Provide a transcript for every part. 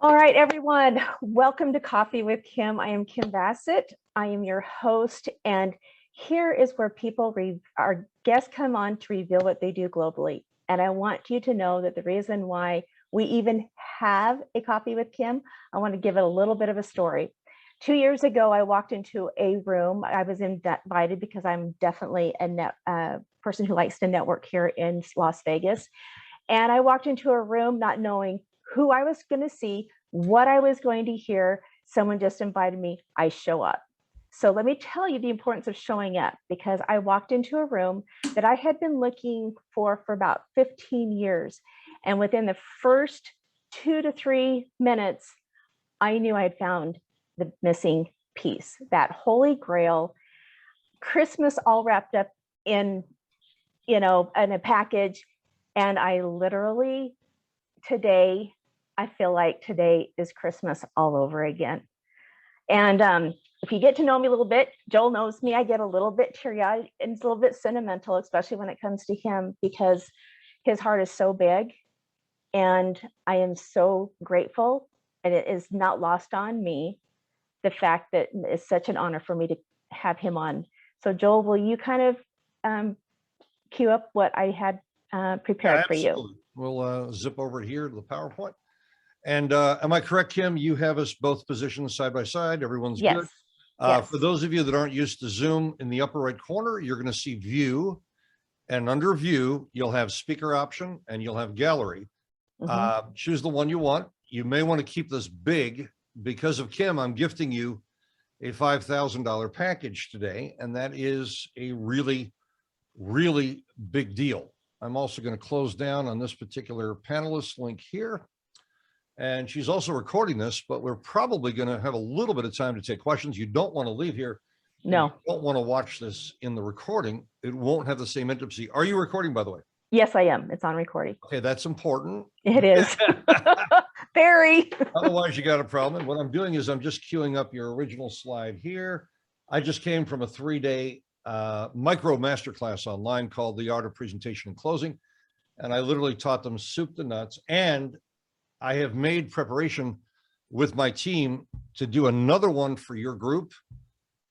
All right, everyone, welcome to Coffee with Kim. I am Kim Bassett. I am your host, and here is where our guests come on to reveal what they do globally. And I want you to know that the reason why we even have a Coffee with Kim, I want to give it a little bit of a story. 2 years ago, I walked into a room. I was invited because I'm definitely a person who likes to network here in Las Vegas. And I walked into a room not knowing who I was going to see, what I was going to hear. Someone just invited me. I show up. So let me tell you the importance of showing up, because I walked into a room that I had been looking for about 15 years. And within the first 2 to 3 minutes, I knew I had found the missing piece, that holy grail, Christmas all wrapped up in a package. And I literally today, I feel like today is Christmas all over again. And if you get to know me a little bit, Joel knows me, I get a little bit teary-eyed and it's a little bit sentimental, especially when it comes to him, because his heart is so big. And I am so grateful, and it is not lost on me, the fact that it's such an honor for me to have him on. So Joel, will you kind of cue up what I had prepared for you? We'll zip over here to the PowerPoint. And am I correct, Kim? You have us both positioned side by side. Everyone's Yes. good. Yes. For those of you that aren't used to Zoom, in the upper right corner, you're going to see view. And under view, you'll have speaker option and you'll have gallery. Choose the one you want. You may want to keep this big. Because of Kim, I'm gifting you a $5,000 package today. And that is a really, really big deal. I'm also going to close down on this particular panelist link here. And she's also recording this, but we're probably going to have a little bit of time to take questions. You don't want to leave here. No. You don't want to watch this in the recording. It won't have the same intimacy. Are you recording, by the way? Yes, I am. It's on recording. Okay, that's important. It is. Very. Otherwise, you got a problem. And what I'm doing is I'm just queuing up your original slide here. I just came from a 3-day micro masterclass online called The Art of Presentation and Closing. And I literally taught them soup to nuts. And I have made preparation with my team to do another one for your group.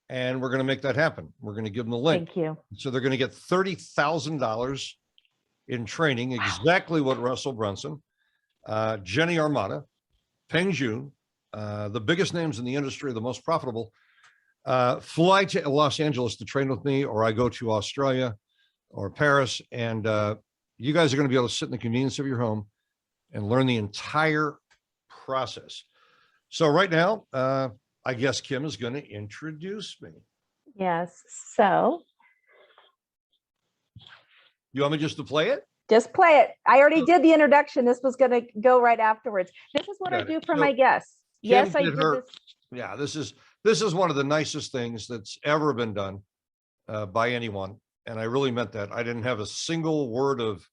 And we're going to make that happen. We're going to give them the link. Thank you. So they're going to get $30,000 in training, exactly what Russell Brunson, Jenny Armada, Peng Joon, the biggest names in the industry, the most profitable, fly to Los Angeles to train with me, or I go to Australia or Paris, and you guys are going to be able to sit in the convenience of your home and learn the entire process. So right now, I guess Kim is going to introduce me. Yes. So you want me just to play it? Just play it. I already did the introduction. This was going to go right afterwards. This is what I do for my guests. Yes, I did this. Yeah, this is one of the nicest things that's ever been done by anyone. And I really meant that. I didn't have a single word of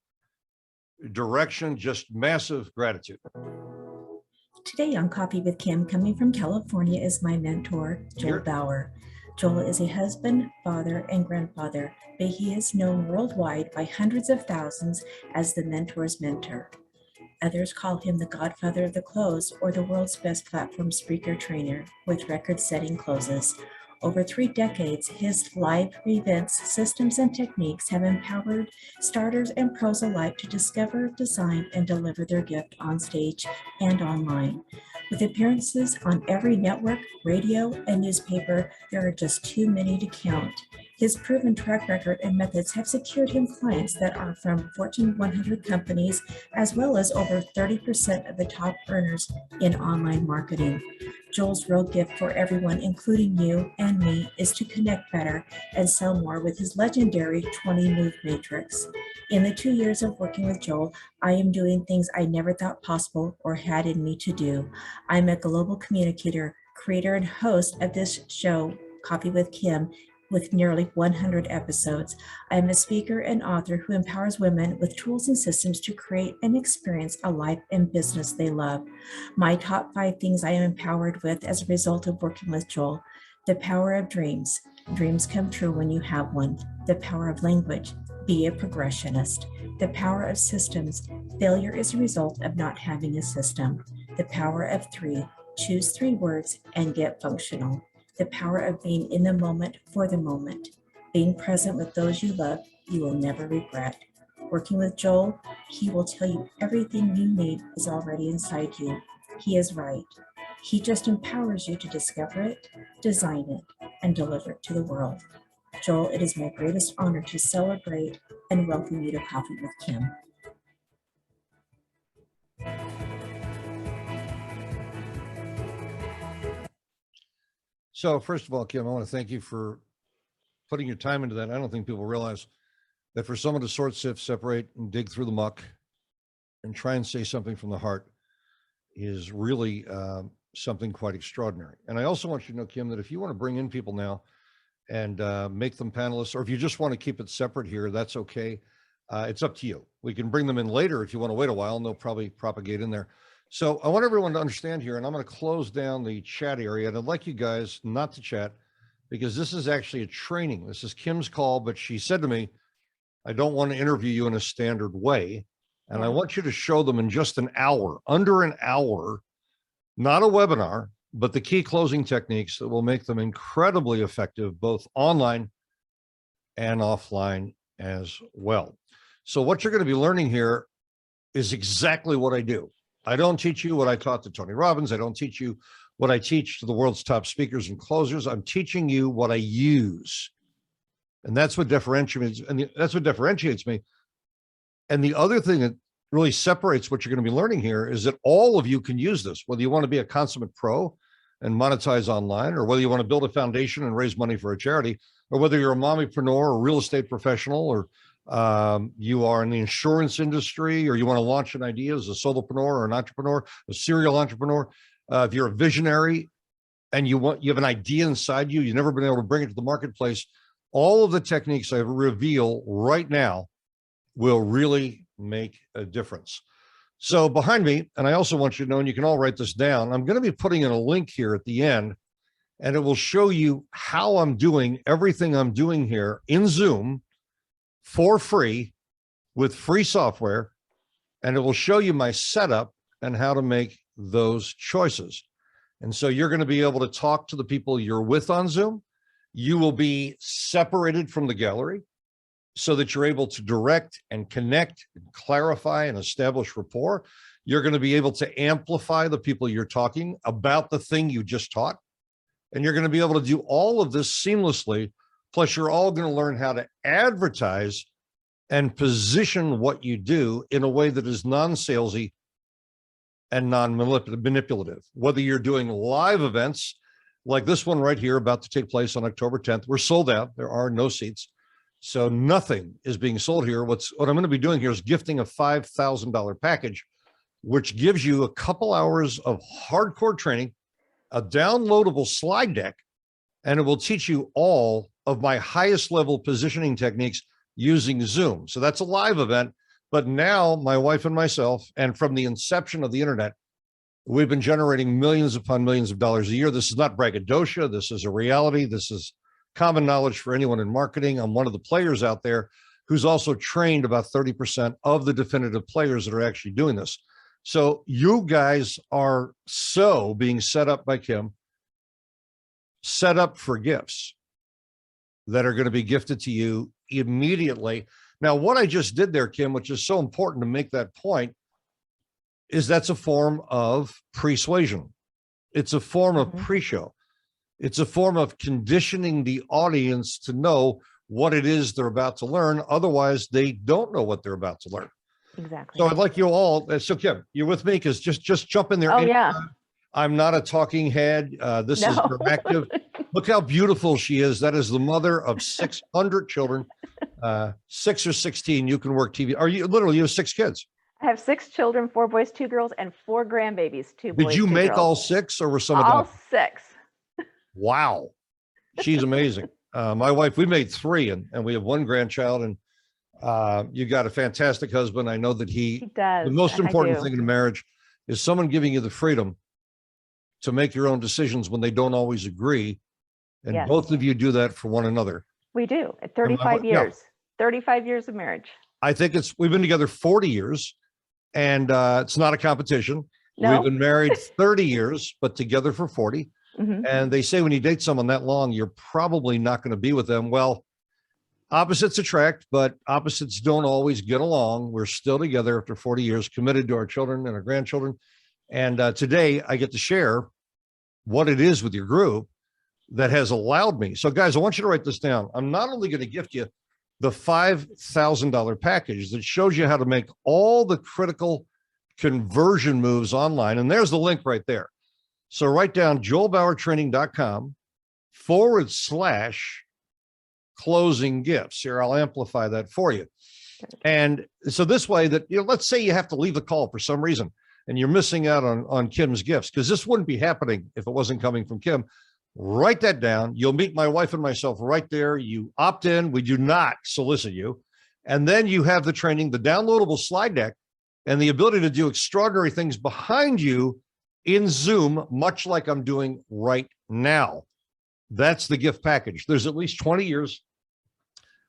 direction, just massive gratitude. Today on Coffee with Kim, coming from California, is my mentor, Joel Bauer. Joel is a husband, father, and grandfather, but he is known worldwide by hundreds of thousands as the mentor's mentor. Others call him the godfather of the close, or the world's best platform speaker trainer with record-setting closes. Over 3 decades, his live events, systems, and techniques have empowered starters and pros alike to discover, design, and deliver their gift on stage and online. With appearances on every network, radio, and newspaper, there are just too many to count. His proven track record and methods have secured him clients that are from Fortune 100 companies, as well as over 30% of the top earners in online marketing. Joel's real gift for everyone, including you and me, is to connect better and sell more with his legendary 20-move matrix. In the 2 years of working with Joel, I am doing things I never thought possible or had in me to do. I'm a global communicator, creator, and host of this show, Coffee with Kim, with nearly 100 episodes. I am a speaker and author who empowers women with tools and systems to create and experience a life and business they love. My top 5 things I am empowered with as a result of working with Joel: the power of dreams. Dreams come true when you have one. The power of language. Be a progressionist. The power of systems. Failure is a result of not having a system. The power of 3. Choose 3 words and get functional. The power of being in the moment for the moment. Being present with those you love, you will never regret. Working with Joel, he will tell you everything you need is already inside you. He is right. He just empowers you to discover it, design it, and deliver it to the world. Joel, it is my greatest honor to celebrate and welcome you to Coffee with Kim. So first of all, Kim, I want to thank you for putting your time into that. I don't think people realize that for someone to sort, sift, separate, and dig through the muck and try and say something from the heart is really something quite extraordinary. And I also want you to know, Kim, that if you want to bring in people now and make them panelists, or if you just want to keep it separate here, that's okay. It's up to you. We can bring them in later if you want to wait a while, and they'll probably propagate in there. So I want everyone to understand here, and I'm going to close down the chat area, and I'd like you guys not to chat because this is actually a training. This is Kim's call, but she said to me, I don't want to interview you in a standard way. And I want you to show them in just an hour, under an hour, not a webinar, but the key closing techniques that will make them incredibly effective, both online and offline as well. So what you're going to be learning here is exactly what I do. I don't teach you what I taught to Tony Robbins. I don't teach you what I teach to the world's top speakers and closers. I'm teaching you what I use. And that's what differentiates, that's what differentiates me. And the other thing that really separates what you're going to be learning here is that all of you can use this, whether you want to be a consummate pro and monetize online, or whether you want to build a foundation and raise money for a charity, or whether you're a mommypreneur or real estate professional, or you are in the insurance industry, or you want to launch an idea as a solopreneur or an entrepreneur, a serial entrepreneur. If you're a visionary and you have an idea inside you, you've never been able to bring it to the marketplace, all of the techniques I reveal right now will really make a difference. So behind me, and I also want you to know, and you can all write this down, I'm going to be putting in a link here at the end, and it will show you how I'm doing everything I'm doing here in Zoom for free with free software. And it will show you my setup and how to make those choices. And so you're going to be able to talk to the people you're with on Zoom. You will be separated from the gallery so that you're able to direct and connect and clarify and establish rapport. You're going to be able to amplify the people you're talking about the thing you just taught. And you're going to be able to do all of this seamlessly. Plus, you're all going to learn how to advertise and position what you do in a way that is non-salesy and non-manipulative. Whether you're doing live events like this one right here about to take place on October 10th, we're sold out. There are no seats. So nothing is being sold here. What I'm going to be doing here is gifting a $5,000 package, which gives you a couple hours of hardcore training, a downloadable slide deck, and it will teach you all of my highest level positioning techniques using Zoom. So that's a live event. But now my wife and myself, and from the inception of the internet, we've been generating millions upon millions of dollars a year. This is not braggadocio. This is a reality. This is common knowledge for anyone in marketing. I'm one of the players out there who's also trained about 30% of the definitive players that are actually doing this. So you guys are so being set up by Kim, set up for gifts that are going to be gifted to you immediately. Now, what I just did there, Kim, which is so important to make that point, is that's a form of persuasion. It's a form of pre-show. It's a form of conditioning the audience to know what it is they're about to learn. Otherwise, they don't know what they're about to learn. Exactly. So I'd like you all, so Kim, you're with me? Because just jump in there. Oh, yeah. I'm not a talking head. This is interactive. Look how beautiful she is. That is the mother of 600 children, 6 or 16. You can work TV. Are you literally, you have 6 kids? I have 6 children, 4 boys, 2 girls, and 4 grandbabies, 2 boys. Did you 2 make girls. all 6, or were some of all them? 6? Wow. She's amazing. My wife, we made 3, and we have 1 grandchild, and you got a fantastic husband. I know that he does. The most important thing in a marriage is someone giving you the freedom to make your own decisions when they don't always agree. And yes, both of you do that for one another. We do. At 35 years, 35 years of marriage. I think we've been together 40 years, and it's not a competition. We've been married 30 years, but together for 40. Mhm. And they say when you date someone that long, you're probably not going to be with them. Well, opposites attract, but opposites don't always get along. We're still together after 40 years, committed to our children and our grandchildren. And today I get to share what it is with your group that has allowed me. So guys, I want you to write this down. I'm not only going to gift you the $5,000 package that shows you how to make all the critical conversion moves online. And there's the link right there. So write down joelbauertraining.com/closing gifts. Here, I'll amplify that for you. And so this way that, let's say you have to leave the call for some reason and you're missing out on Kim's gifts, because this wouldn't be happening if it wasn't coming from Kim. Write that down. You'll meet my wife and myself right there. You opt in. We do not solicit you. And then you have the training, the downloadable slide deck, and the ability to do extraordinary things behind you in Zoom, much like I'm doing right now. That's the gift package. There's at least 20 years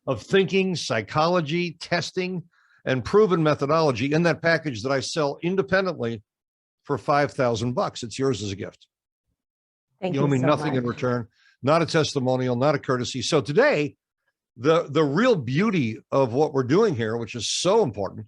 of thinking, psychology, testing, and proven methodology in that package that I sell independently for $5,000. It's yours as a gift. Thank You owe you me so nothing much. in return, not a testimonial, not a courtesy. So today, the real beauty of what we're doing here, which is so important,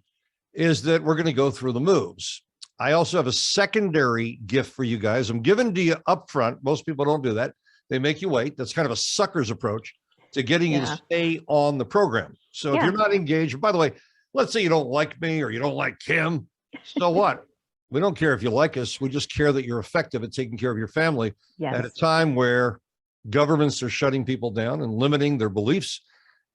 is that we're going to go through the moves. I also have a secondary gift for you guys. I'm giving to you up front. Most people don't do that. They make you wait. That's kind of a sucker's approach to getting you to stay on the program. So if you're not engaged, by the way, let's say you don't like me or you don't like Kim, so what? We don't care if you like us. We just care that you're effective at taking care of your family at a time where governments are shutting people down and limiting their beliefs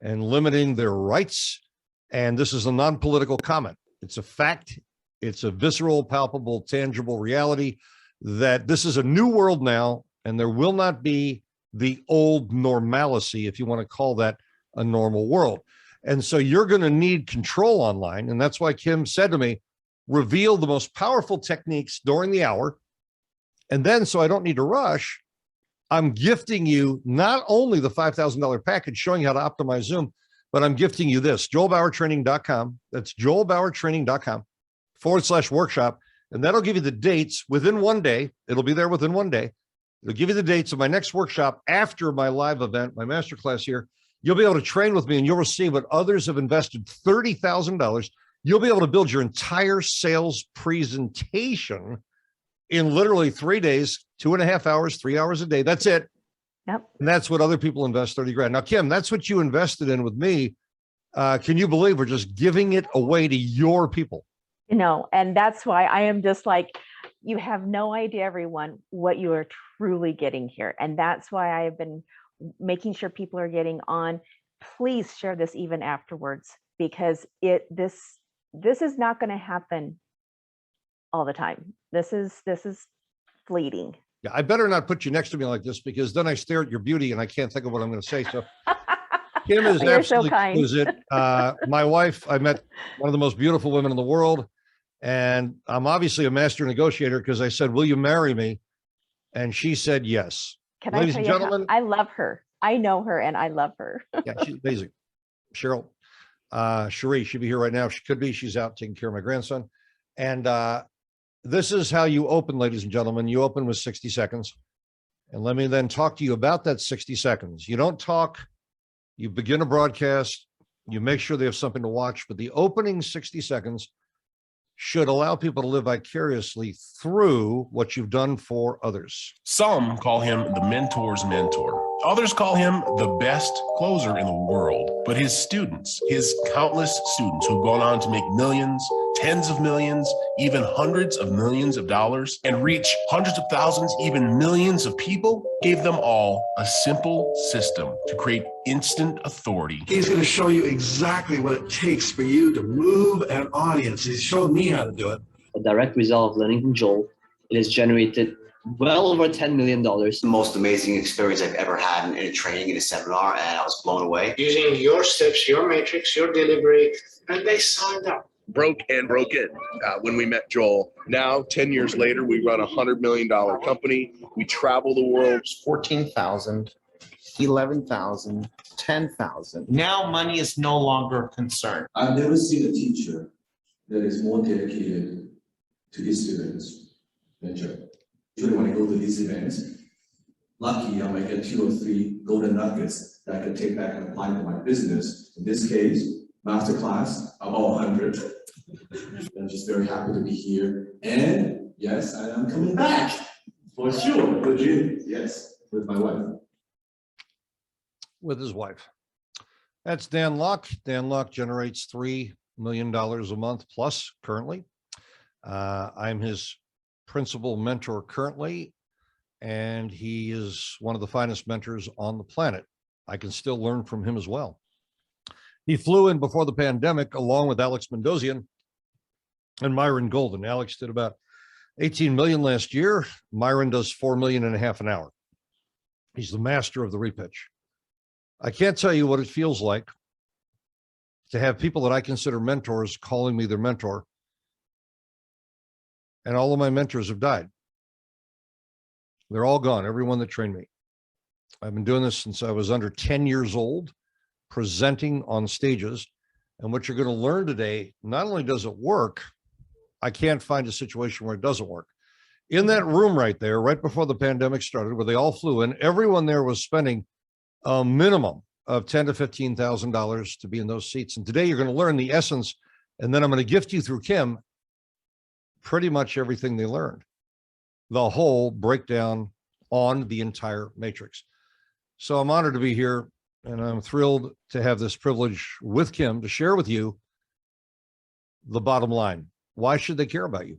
and limiting their rights. And this is a non-political comment. It's a fact. It's a visceral, palpable, tangible reality that this is a new world now, and there will not be the old normalcy, if you want to call that a normal world. And so you're going to need control online. And that's why Kim said to me, reveal the most powerful techniques during the hour. And then, so I don't need to rush, I'm gifting you not only the $5,000 package showing you how to optimize Zoom, but I'm gifting you this, joelbauertraining.com. That's joelbauertraining.com/workshop. And that'll give you the dates within one day. It'll be there within one day. It'll give you the dates of my next workshop after my live event, my masterclass here. You'll be able to train with me and you'll receive what others have invested $30,000. You'll be able to build your entire sales presentation in literally 3 days, 2.5 hours, 3 hours a day. That's it. Yep. And that's what other people invest 30 grand. Now, Kim, that's what you invested in with me. Can you believe we're just giving it away to your people? And that's why I am just like, you have no idea, everyone, what you are truly getting here. And that's why I have been making sure people are getting on. Please share this even afterwards, because this is not going to happen all the time. This is fleeting. Yeah, I better not put you next to me like this, because then I stare at your beauty and I can't think of what I'm going to say. So Kim is absolutely exquisite. My wife, I met one of the most beautiful women in the world. And I'm obviously a master negotiator because I said, will you marry me? And she said, yes. Ladies and gentlemen, I love her. I know her and I love her. Yeah, she's amazing. Cheryl, Cherie should be here right now. She could be. She's out taking care of my grandson. And this is how you open, ladies and gentlemen. You open with 60 seconds. And let me then talk to you about that 60 seconds. You don't talk. You begin a broadcast. You make sure they have something to watch. But the opening 60 seconds should allow people to live vicariously through what you've done for others. Some call him the mentor's mentor. Others call him the best closer in the world. But his students, his countless students who've gone on to make millions, tens of millions, even hundreds of millions of dollars, and reach hundreds of thousands, even millions of people, gave them all a simple system to create instant authority. He's going to show you exactly what it takes for you to move an audience. He's shown me how to do it. A direct result of learning from Joel, it has generated well over $10 million. The most amazing experience I've ever had in a training, in a seminar, and I was blown away. Using your steps, your matrix, your delivery, and they signed up. Broke in when we met Joel. Now, 10 years later, we run a $100 million company. We travel the world. 14,000, 11,000, 10,000. Now money is no longer a concern. I've never seen a teacher that is more dedicated to his students venture. Usually when I go to these events, lucky I might get 2 or 3 golden nuggets that I can take back and apply to my business. In this case, masterclass, I'm all 100. I'm just very happy to be here. And yes, I am coming back for sure. With you, yes, with my wife. With his wife. That's Dan Locke. Dan Locke generates $3 million a month plus currently. I'm his principal mentor currently, and he is one of the finest mentors on the planet. I can still learn from him as well. He flew in before the pandemic along with Alex Mendozian and Myron Golden. Alex did about 18 million last year. Myron does 4.5 million an hour. He's the master of the repitch. I can't tell you what it feels like to have people that I consider mentors calling me their mentor. And all of my mentors have died. They're all gone, everyone that trained me. I've been doing this since I was under 10 years old, presenting on stages. And what you're going to learn today, not only does it work, I can't find a situation where it doesn't work. In that room right there, right before the pandemic started, where they all flew in, everyone there was spending a minimum of $10,000 to $15,000 to be in those seats. And today you're going to learn the essence, and then I'm going to gift you through Kim pretty much everything they learned, the whole breakdown on the entire matrix. So I'm honored to be here, and I'm thrilled to have this privilege with Kim to share with you the bottom line. Why should they care about you?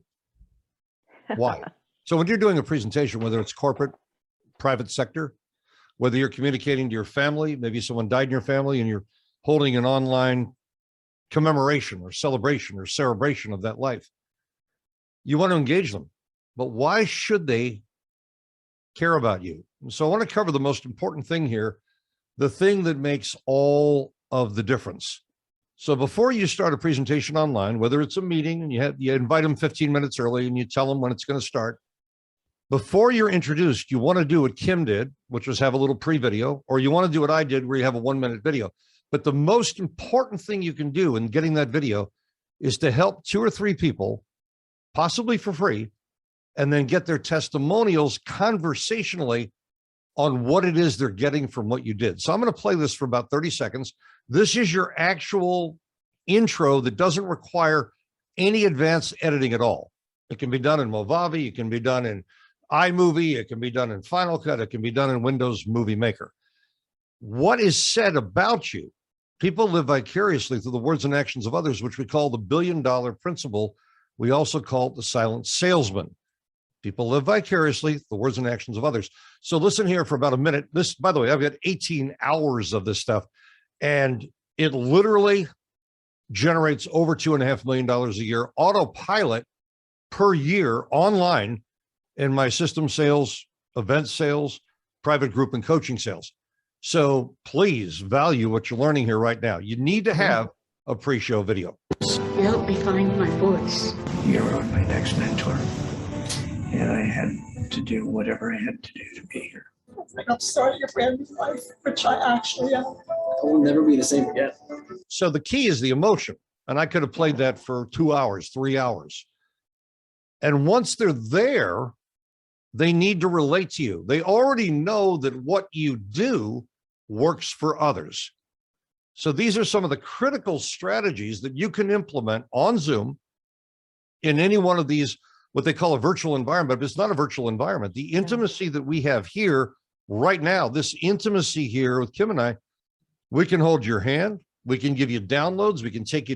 Why? So when you're doing a presentation, whether it's corporate, private sector, whether you're communicating to your family, maybe someone died in your family and you're holding an online commemoration or celebration or celebration of that life, you want to engage them. But why should they care about you? So I want to cover the most important thing here, the thing that makes all of the difference. So before you start a presentation online, whether it's a meeting and you invite them 15 minutes early and you tell them when it's going to start, before you're introduced, you want to do what Kim did, which was have a little pre-video, or you want to do what I did where you have a 1-minute video. But the most important thing you can do in getting that video is to help 2 or 3 people, possibly for free, and then get their testimonials conversationally on what it is they're getting from what you did. So I'm going to play this for about 30 seconds. This is your actual intro that doesn't require any advanced editing at all. It can be done in Movavi, it can be done in iMovie, it can be done in Final Cut, it can be done in Windows Movie Maker. What is said about you? People live vicariously through the words and actions of others, which we call the $1 billion principle. We also call it the silent salesman. People live vicariously the words and actions of others. So listen here for about a minute. This, by the way, I've got 18 hours of this stuff, and it literally generates over $2.5 million a year autopilot per year online in my system sales, event sales, private group and coaching sales. So please value what you're learning here right now. You need to have a pre-show video. You helped me find my voice. You're my next mentor, and I had to do whatever I had to do to be here. It's like I'm starting a brand new life, which I actually am. I will never be the same again. So the key is the emotion. And I could have played that for 2 hours, 3 hours. And once they're there, they need to relate to you. They already know that what you do works for others. So these are some of the critical strategies that you can implement on Zoom in any one of these, what they call a virtual environment, but it's not a virtual environment. The intimacy that we have here right now, this intimacy here with Kim and I, we can hold your hand. We can give you downloads. We can take you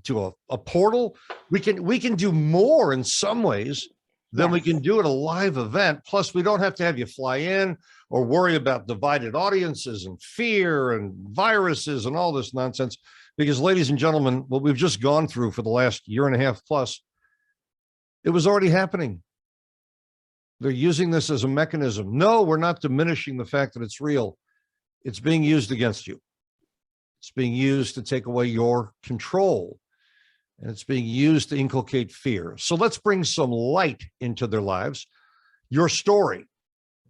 to a portal. We can do more in some ways than we can do at a live event. Plus, we don't have to have you fly in or worry about divided audiences and fear and viruses and all this nonsense. Because, ladies and gentlemen, what we've just gone through for the last 1.5 years plus, it was already happening. They're using this as a mechanism. No, we're not diminishing the fact that it's real. It's being used against you. It's being used to take away your control, and it's being used to inculcate fear. So let's bring some light into their lives. Your story.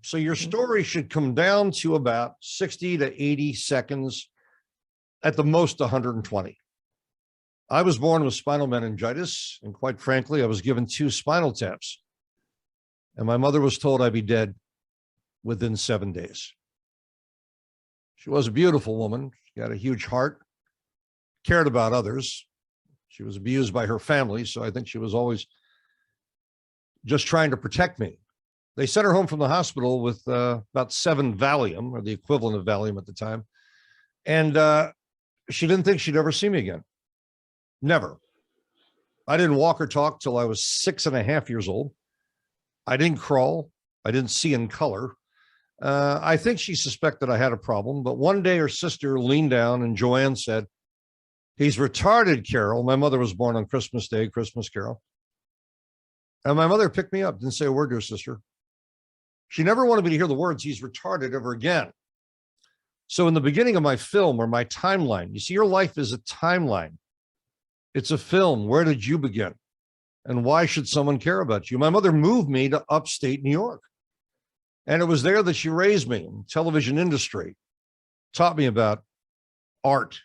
So your story should come down to about 60 to 80 seconds, at the most 120. I was born with spinal meningitis, and quite frankly, I was given 2 spinal taps. And my mother was told I'd be dead within 7 days. She was a beautiful woman. She had a huge heart, cared about others. She was abused by her family, so I think she was always just trying to protect me. They sent her home from the hospital with about 7 Valium, or the equivalent of Valium at the time. And she didn't think she'd ever see me again. Never. I didn't walk or talk till I was 6.5 years old. I didn't crawl. I didn't see in color. I think she suspected I had a problem, but one day her sister leaned down and Joanne said, "He's retarded, Carol." My mother was born on Christmas Day, Christmas Carol. And my mother picked me up, didn't say a word to her sister. She never wanted me to hear the words, "He's retarded," ever again. So in the beginning of my film, or my timeline, you see, your life is a timeline. It's a film. Where did you begin? And why should someone care about you? My mother moved me to upstate New York. And it was there that she raised me in television industry, taught me about art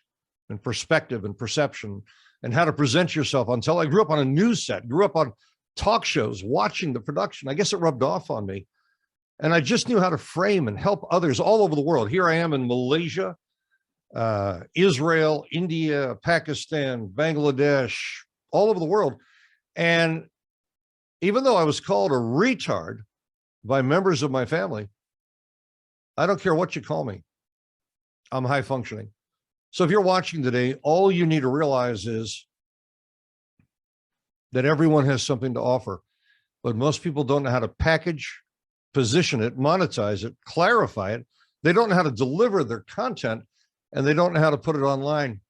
and perspective and perception and how to present yourself until I grew up on a news set, grew up on talk shows, watching the production. I guess it rubbed off on me. And I just knew how to frame and help others all over the world. Here I am in Malaysia, Israel, India, Pakistan, Bangladesh, all over the world. And even though I was called a retard by members of my family, I don't care what you call me. I'm high functioning. So if you're watching today, all you need to realize is that everyone has something to offer, but most people don't know how to package, position it, monetize it, clarify it. They don't know how to deliver their content, and they don't know how to put it online.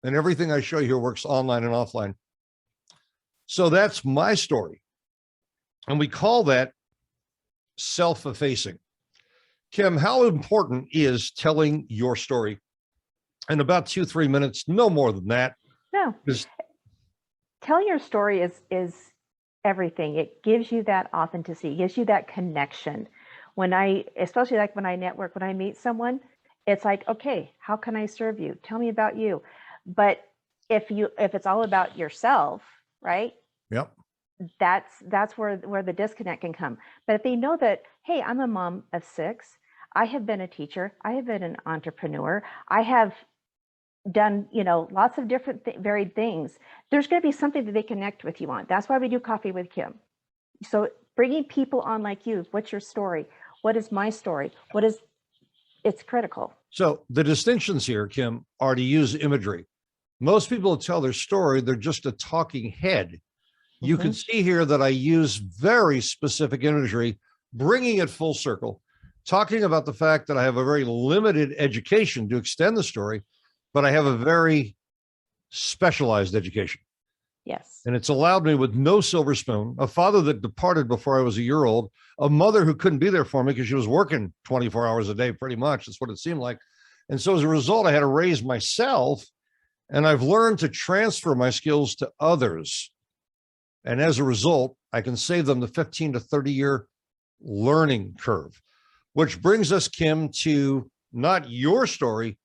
And everything I show you here works online and offline. So that's my story. And we call that self-effacing. Kim, how important is telling your story? In about 2-3 minutes, no more than that. No. Telling your story is everything. It gives you that authenticity, it gives you that connection. Especially like when I network, when I meet someone, it's like, okay, how can I serve you? Tell me about you. But if it's all about yourself, right? Yep. That's where the disconnect can come. But if they know that, hey, I'm a mom of 6, I have been a teacher, I have been an entrepreneur, I have done, lots of different varied things, there's going to be something that they connect with you on. That's why we do Coffee with Kim. So bringing people on like you, what's your story? What is my story? It's critical. So the distinctions here, Kim, are to use imagery. Most people who tell their story, they're just a talking head. You can see here that I use very specific imagery, bringing it full circle, talking about the fact that I have a very limited education to extend the story, but I have a very specialized education. Yes. And it's allowed me with no silver spoon, a father that departed before I was a year old, a mother who couldn't be there for me because she was working 24 hours a day, pretty much. That's what it seemed like. And so as a result, I had to raise myself, and I've learned to transfer my skills to others. And as a result, I can save them the 15 to 30 year learning curve, which brings us, Kim, to not your story,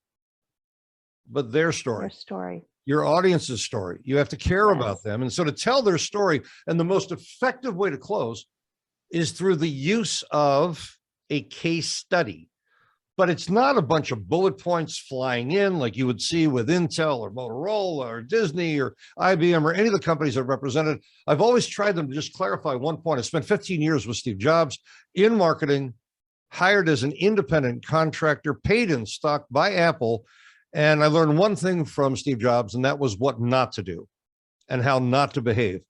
but their story. Their story. Your audience's story. You have to care about them. And so to tell their story, and the most effective way to close is through the use of a case study. But it's not a bunch of bullet points flying in like you would see with Intel or Motorola or Disney or IBM or any of the companies I've represented. I've always tried them to just clarify one point. I spent 15 years with Steve Jobs in marketing, hired as an independent contractor, paid in stock by Apple. And I learned one thing from Steve Jobs, and that was what not to do and how not to behave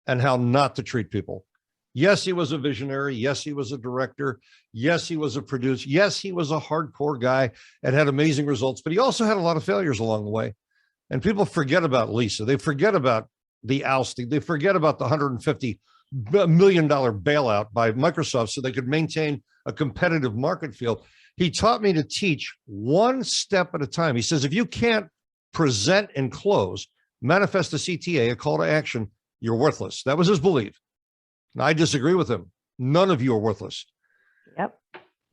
and how not to treat people. Yes, he was a visionary. Yes, he was a director. Yes, he was a producer. Yes, he was a hardcore guy and had amazing results, but he also had a lot of failures along the way. And people forget about Lisa. They forget about the ousting. They forget about the $150 million bailout by Microsoft so they could maintain a competitive market field. He taught me to teach one step at a time. He says, if you can't present and close, manifest a CTA, a call to action, you're worthless. That was his belief. And I disagree with him. None of you are worthless. Yep.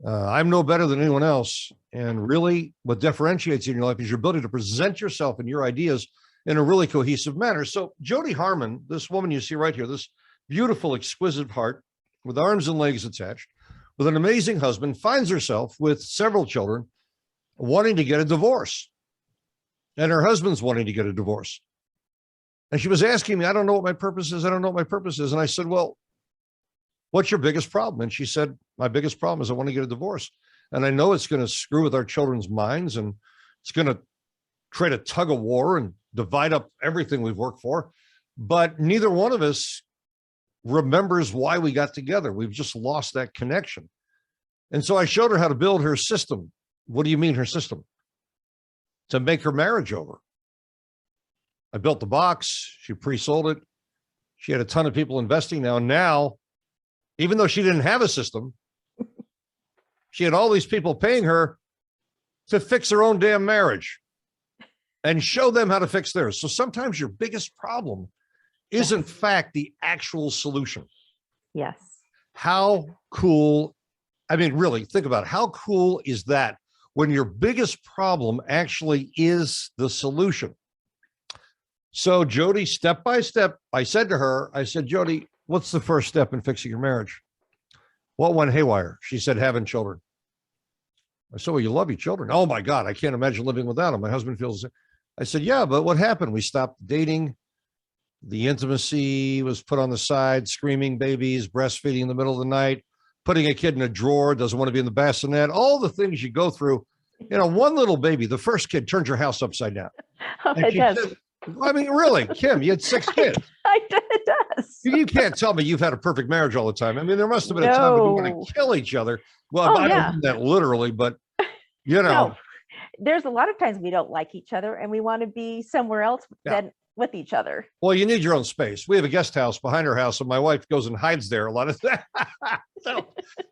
I'm no better than anyone else. And really what differentiates you in your life is your ability to present yourself and your ideas in a really cohesive manner. So Jody Harmon, this woman you see right here, this beautiful, exquisite heart, with arms and legs attached, with an amazing husband, finds herself with several children wanting to get a divorce. And her husband's wanting to get a divorce. And she was asking me, I don't know what my purpose is. I don't know what my purpose is. And I said, well, what's your biggest problem? And she said, my biggest problem is I want to get a divorce. And I know it's going to screw with our children's minds, and it's going to create a tug of war and divide up everything we've worked for. But neither one of us remembers why we got together. We've just lost that connection. And so I showed her how to build her system. What do you mean her system? To make her marriage over. I built the box. She pre-sold it. She had a ton of people investing now, even though she didn't have a system, she had all these people paying her to fix her own damn marriage and show them how to fix theirs. So sometimes your biggest problem is in fact the actual solution. Yes. How cool. I mean, really think about it. How cool is that when your biggest problem actually is the solution? So Jody, step by step, I said, Jody, what's the first step in fixing your marriage? What went haywire? She said, having children. I said, well, you love your children. Oh my God, I can't imagine living without them. My husband feels. I said, yeah, but what happened? We stopped dating. The intimacy was put on the side, screaming babies, breastfeeding in the middle of the night, putting a kid in a drawer, doesn't want to be in the bassinet, all the things you go through. You know, one little baby, the first kid turns your house upside down. Oh, it does. Said, I mean, really, Kim, you had 6 kids. It does. You can't tell me you've had a perfect marriage all the time. I mean, there must have been a time when you want to kill each other. Well, I don't mean that literally, but you know. No. There's a lot of times we don't like each other and we want to be somewhere else than with each other. Well, you need your own space. We have a guest house behind our house, and my wife goes and hides there a lot of that.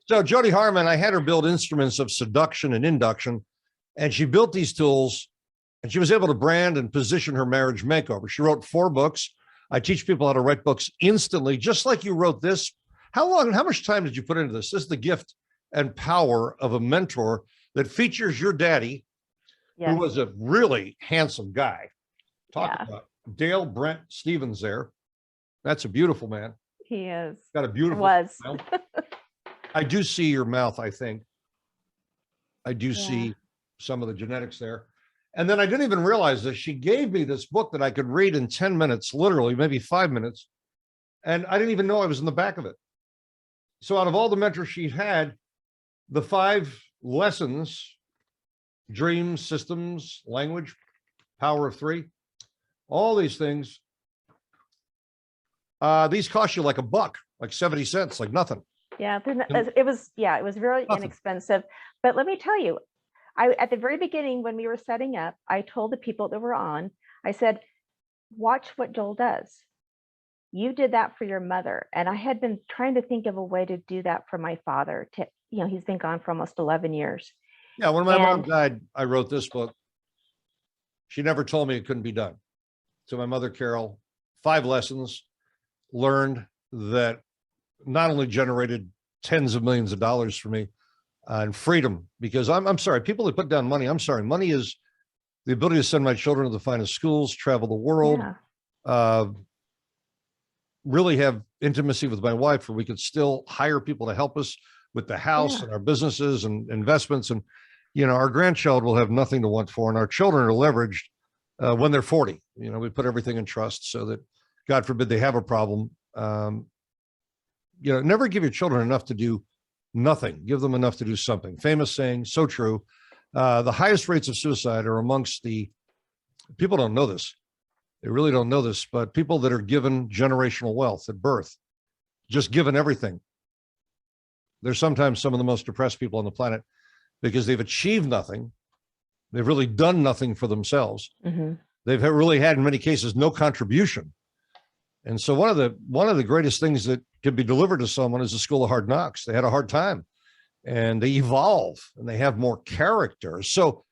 So Jody Harmon, I had her build instruments of seduction and induction, and she built these tools, and she was able to brand and position her marriage makeover. She wrote 4 books. I teach people how to write books instantly, just like you wrote this. How much time did you put into this? This is the gift and power of a mentor that features your daddy, who was a really handsome guy. Talk about Dale Brent Stevens there. That's a beautiful man. He is. Got a beautiful smile. I do see your mouth, I think. I do see some of the genetics there. And then I didn't even realize that she gave me this book that I could read in 10 minutes, literally, maybe 5 minutes. And I didn't even know I was in the back of it. So out of all the mentors she had, the 5 lessons, dreams, systems, language, power of 3, all these things, these cost you like $1, like 70 cents, like nothing. Yeah, it was very inexpensive. But let me tell you, at the very beginning, when we were setting up, I told the people that were on, I said, watch what Joel does. You did that for your mother. And I had been trying to think of a way to do that for my father. He's been gone for almost 11 years. Yeah, when my mom died, I wrote this book. She never told me it couldn't be done. To my mother, Carol, 5 lessons learned that not only generated tens of millions of dollars for me and freedom, because I'm sorry, people that put down money, I'm sorry, money is the ability to send my children to the finest schools, travel the world, really have intimacy with my wife where we could still hire people to help us with the house and our businesses and investments. And, you know, our grandchild will have nothing to want for, and our children are leveraged when they're 40. You know, we put everything in trust so that, God forbid, they have a problem. You know, never give your children enough to do nothing. Give them enough to do something. Famous saying, so true. The highest rates of suicide are amongst the, people don't know this. They really don't know this, but people that are given generational wealth at birth, just given everything. They're sometimes some of the most depressed people on the planet because they've achieved nothing. They've really done nothing for themselves. Mm-hmm. They've really had, in many cases, no contribution. And so one of the greatest things that can be delivered to someone is a school of hard knocks. They had a hard time and they evolve and they have more character. So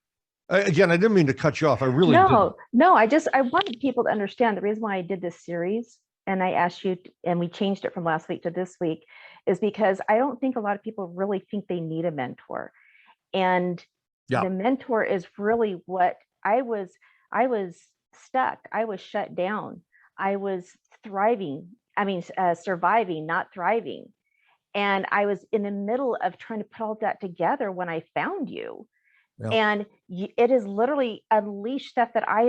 again, I didn't mean to cut you off. I really didn't. No, I wanted people to understand the reason why I did this series, and I asked you, and we changed it from last week to this week, is because I don't think a lot of people really think they need a mentor. And the mentor is really what I was stuck. I was shut down. I was surviving, not thriving. And I was in the middle of trying to put all that together when I found you. Yeah. And it has literally unleashed stuff that I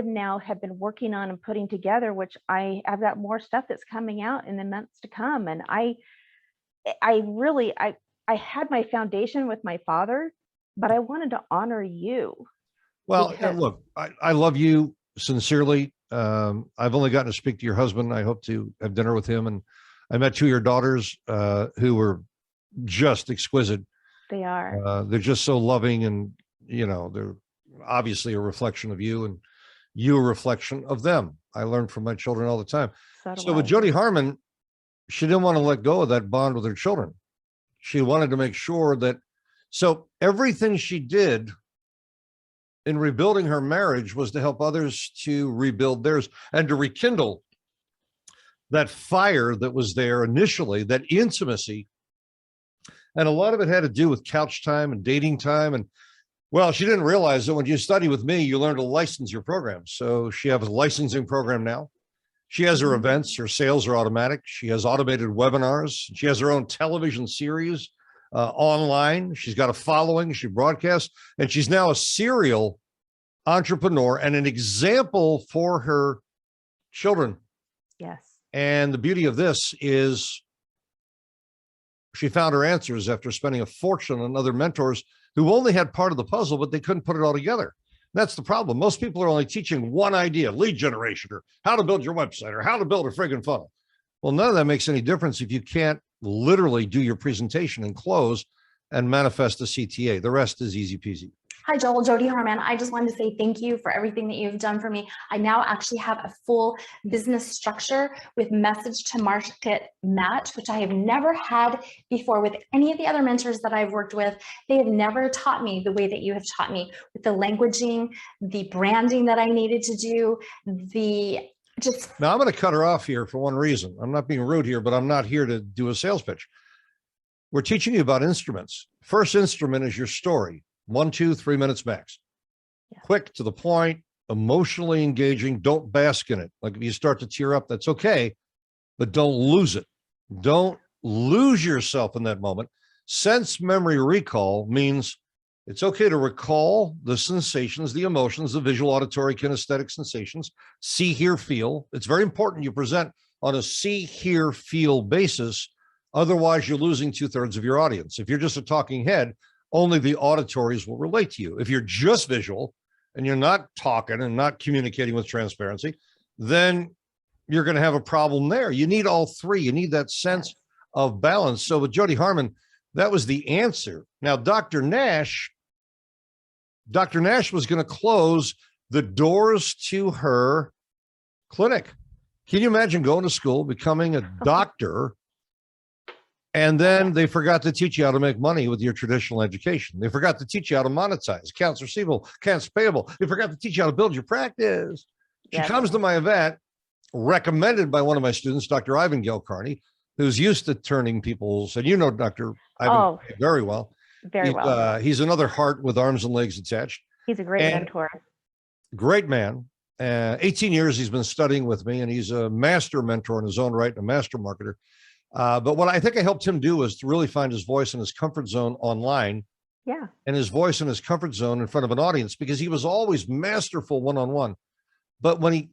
have been working on and putting together, which I've got more stuff that's coming out in the months to come. And I had my foundation with my father, but I wanted to honor you. Well, look, I love you sincerely. I've only gotten to speak to your husband. I hope to have dinner with him. And I met two of your daughters who were just exquisite. They are. They're just so loving, and they're obviously a reflection of you, and you a reflection of them. I learn from my children all the time. So with Jody Harmon, she didn't want to let go of that bond with her children. She wanted to make sure that, so everything she did in rebuilding her marriage was to help others to rebuild theirs and to rekindle that fire that was there initially, that intimacy. And a lot of it had to do with couch time and dating time. And well, she didn't realize that when you study with me, you learn to license your program. So she has a licensing program now. She has her events, her sales are automatic. She has automated webinars. She has her own television series online. She's got a following. She broadcasts, and she's now a serial entrepreneur and an example for her children. Yes. And the beauty of this is she found her answers after spending a fortune on other mentors who only had part of the puzzle, but they couldn't put it all together. That's the problem. Most people are only teaching one idea, lead generation, or how to build your website, or how to build a friggin' funnel. Well, none of that makes any difference if you can't literally do your presentation and close and manifest a CTA. The rest is easy peasy. Hi, Joel, Jody Harmon. I just wanted to say thank you for everything that you've done for me. I now actually have a full business structure with message to market match, which I have never had before with any of the other mentors that I've worked with. They have never taught me the way that you have taught me, with the languaging, the branding that I needed to do, Now I'm going to cut her off here for one reason. I'm not being rude here, but I'm not here to do a sales pitch. We're teaching you about instruments. First instrument is your story. 1, 2, 3 minutes max. Yeah. Quick, to the point, emotionally engaging. Don't bask in it. Like if you start to tear up, that's okay, but don't lose it. Don't lose yourself in that moment. Sense memory recall means it's okay to recall the sensations, the emotions, the visual, auditory, kinesthetic sensations, see, hear, feel. It's very important you present on a see, hear, feel basis. Otherwise, you're losing 2/3 of your audience. If you're just a talking head, only the auditories will relate to you. If you're just visual and you're not talking and not communicating with transparency, then you're going to have a problem there. You need all three. You need that sense of balance. So with Jody Harmon, that was the answer. Now, Dr. Nash was going to close the doors to her clinic. Can you imagine going to school, becoming a doctor, and then they forgot to teach you how to make money with your traditional education? They forgot to teach you how to monetize accounts receivable, accounts payable. They forgot to teach you how to build your practice. She comes to my event, recommended by one of my students, Dr. Ivan Gelkarny, who's used to turning people's, and you know Dr. Ivan very well. Very well. He's another heart with arms and legs attached. He's a great mentor. Great man. 18 years he's been studying with me, and he's a master mentor in his own right, and a master marketer. But what I think I helped him do was to really find his voice and his comfort zone online. Yeah. And his voice and his comfort zone in front of an audience, because he was always masterful one-on-one. But when he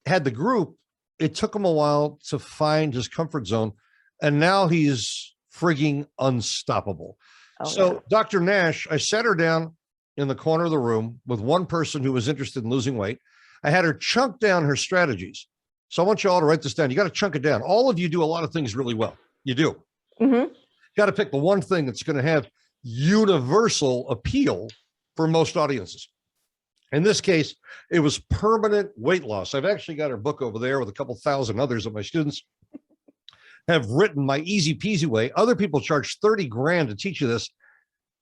had the group, it took him a while to find his comfort zone. And now he's frigging unstoppable. So Dr. Nash, I sat her down in the corner of the room with one person who was interested in losing weight. I had her chunk down her strategies. So I want you all to write this down. You got to chunk it down. All of you do a lot of things really well. You do. Mm-hmm. Got to pick the one thing that's going to have universal appeal for most audiences. In this case, it was permanent weight loss. I've actually got her book over there with a couple thousand others of my students have written my easy peasy way. Other people charge 30 grand to teach you this.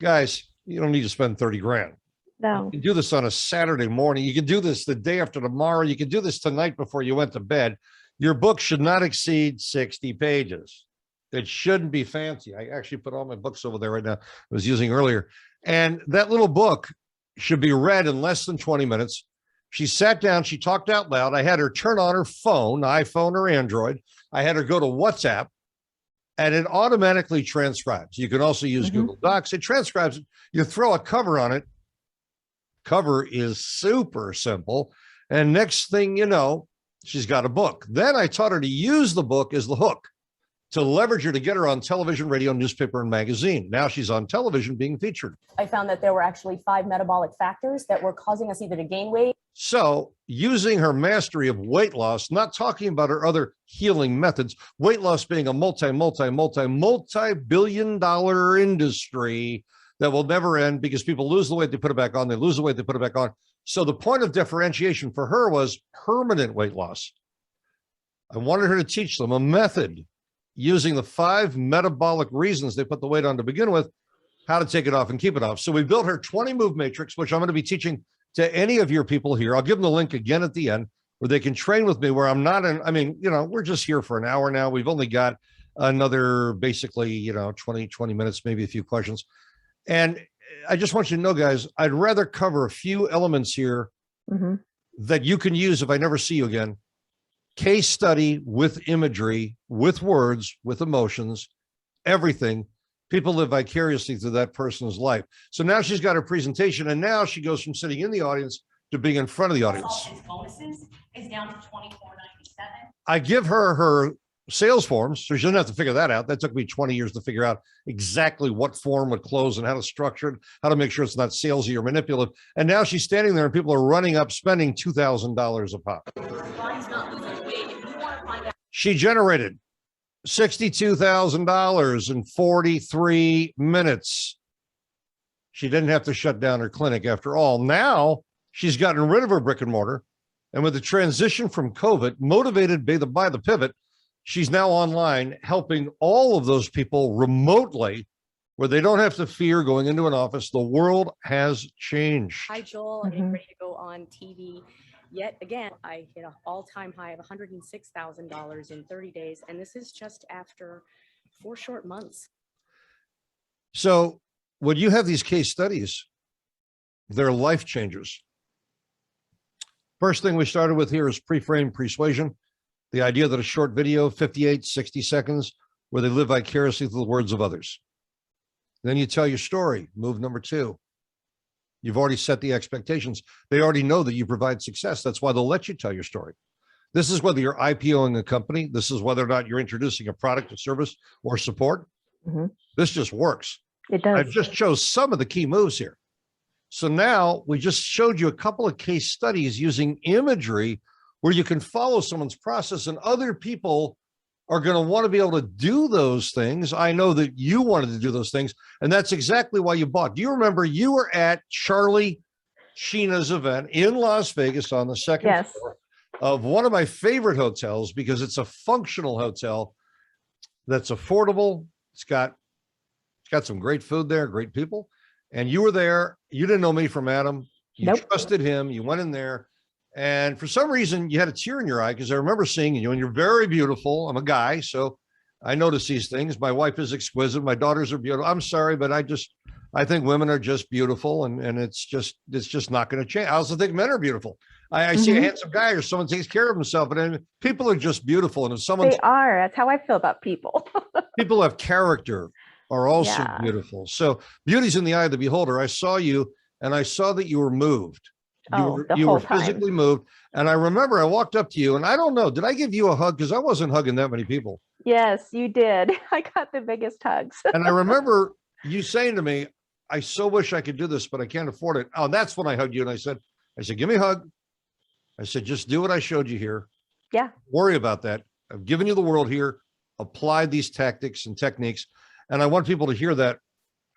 Guys, you don't need to spend 30 grand. No. You can do this on a Saturday morning. You can do this the day after tomorrow. You can do this tonight before you went to bed. Your book should not exceed 60 pages. It shouldn't be fancy. I actually put all my books over there right now. I was using earlier. And that little book should be read in less than 20 minutes. She sat down. She talked out loud. I had her turn on her phone, iPhone or Android. I had her go to WhatsApp. and it automatically transcribes. You can also use Google Docs. It transcribes. You throw a cover on it. Cover is super simple. And next thing you know, she's got a book. Then I taught her to use the book as the hook to leverage her to get her on television, radio, newspaper, and magazine. Now she's on television being featured. I found that there were actually 5 metabolic factors that were causing us either to gain weight. So using her mastery of weight loss, not talking about her other healing methods, weight loss being a multi-billion dollar industry that will never end because people lose the weight, they put it back on, they lose the weight, they put it back on. So the point of differentiation for her was permanent weight loss. I wanted her to teach them a method using the 5 metabolic reasons they put the weight on to begin with, how to take it off and keep it off. So we built her 20 move matrix, which I'm going to be teaching to any of your people here. I'll give them the link again at the end where they can train with me, where I'm not in, I mean, you know, we're just here for an hour now. We've only got another basically, you know, 20 minutes, maybe a few questions. And I just want you to know, guys, I'd rather cover a few elements here that you can use if I never see you again. Case study with imagery, with words, with emotions, everything. People live vicariously through that person's life. So now she's got her presentation, and now she goes from sitting in the audience to being in front of the audience. Bonuses is down to $24.97. I give her sales forms, so she doesn't have to figure that out. That took me 20 years to figure out exactly what form would close and how to structure it, how to make sure it's not salesy or manipulative. And now she's standing there and people are running up spending $2,000 a pop. She generated $62,000 in 43 minutes. She didn't have to shut down her clinic after all. Now she's gotten rid of her brick and mortar. And with the transition from COVID, motivated by the pivot, she's now online helping all of those people remotely where they don't have to fear going into an office. The world has changed. Hi, Joel. I'm ready to go on TV. Yet again, I hit an all-time high of $106,000 in 30 days. And this is just after 4 short months. So when you have these case studies, they're life changers. First thing we started with here is pre-frame persuasion. The idea that a short video, 58, 60 seconds, where they live vicariously through the words of others. Then you tell your story, move number 2. You've already set the expectations. They already know that you provide success. That's why they'll let you tell your story. This is whether you're IPOing a company. This is whether or not you're introducing a product or service or support. This just works. It does. I just chose some of the key moves here. So now we just showed you a couple of case studies using imagery where you can follow someone's process, and other people are going to want to be able to do those things. I know that you wanted to do those things, and that's exactly why you bought. Do you remember you were at Charlie Sheena's event in Las Vegas on the second floor of one of my favorite hotels, because it's a functional hotel that's affordable. It's got some great food there, great people. And you were there. You didn't know me from Adam. You trusted him. You went in there. And for some reason, you had a tear in your eye, because I remember seeing you, and you're very beautiful. I'm a guy, so I notice these things. My wife is exquisite. My daughters are beautiful. I'm sorry, but I think women are just beautiful, and it's just not going to change. I also think men are beautiful. I see a handsome guy or someone takes care of himself, and people are just beautiful. And if someone they are, that's how I feel about people. People have character are also beautiful. So beauty's in the eye of the beholder. I saw you, and I saw that you were moved. You were physically moved. And I remember I walked up to you, and I don't know, did I give you a hug? Because I wasn't hugging that many people. Yes, you did. I got the biggest hugs. And I remember you saying to me, I so wish I could do this, but I can't afford it. Oh, that's when I hugged you. And I said, give me a hug. I said, just do what I showed you here. Yeah. Worry about that. I've given you the world here. Apply these tactics and techniques. And I want people to hear that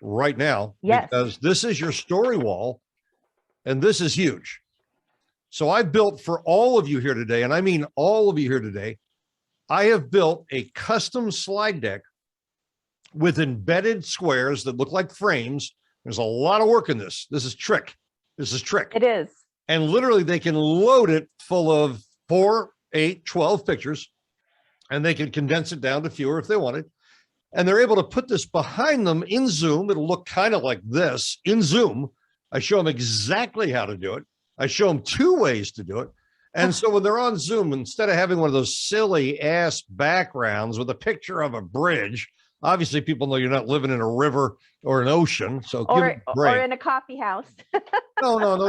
right now. Yes. Because this is your story wall. And this is huge. So I built for all of you here today, and I mean all of you here today, I have built a custom slide deck with embedded squares that look like frames. There's a lot of work in this. This is trick. It is. And literally they can load it full of 4, 8, 12 pictures, and they can condense it down to fewer if they wanted. And they're able to put this behind them in Zoom. It'll look kind of like this in Zoom. I show them exactly how to do it. I show them 2 ways to do it. And so when they're on Zoom, instead of having one of those silly ass backgrounds with a picture of a bridge, obviously people know you're not living in a river or an ocean. So give it a break. Or in a coffee house. No,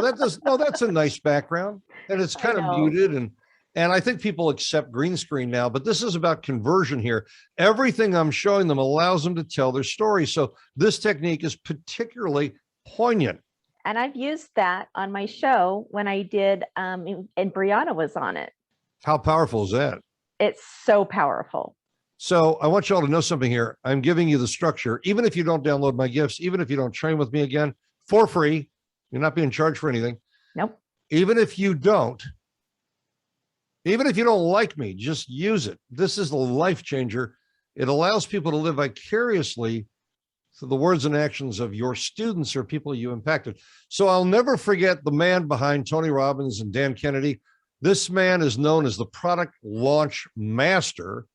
that's a nice background. And it's kind of muted. And I think people accept green screen now, but this is about conversion here. Everything I'm showing them allows them to tell their story. So this technique is particularly poignant. And I've used that on my show when I did, and Brianna was on it. How powerful is that? It's so powerful. So I want you all to know something here. I'm giving you the structure. Even if you don't download my gifts, even if you don't train with me again, for free, you're not being charged for anything. Nope. Even if you don't like me, just use it. This is the life changer. It allows people to live vicariously through the words and actions of your students or people you impacted. So I'll never forget the man behind Tony Robbins and Dan Kennedy. This man is known as the product launch master,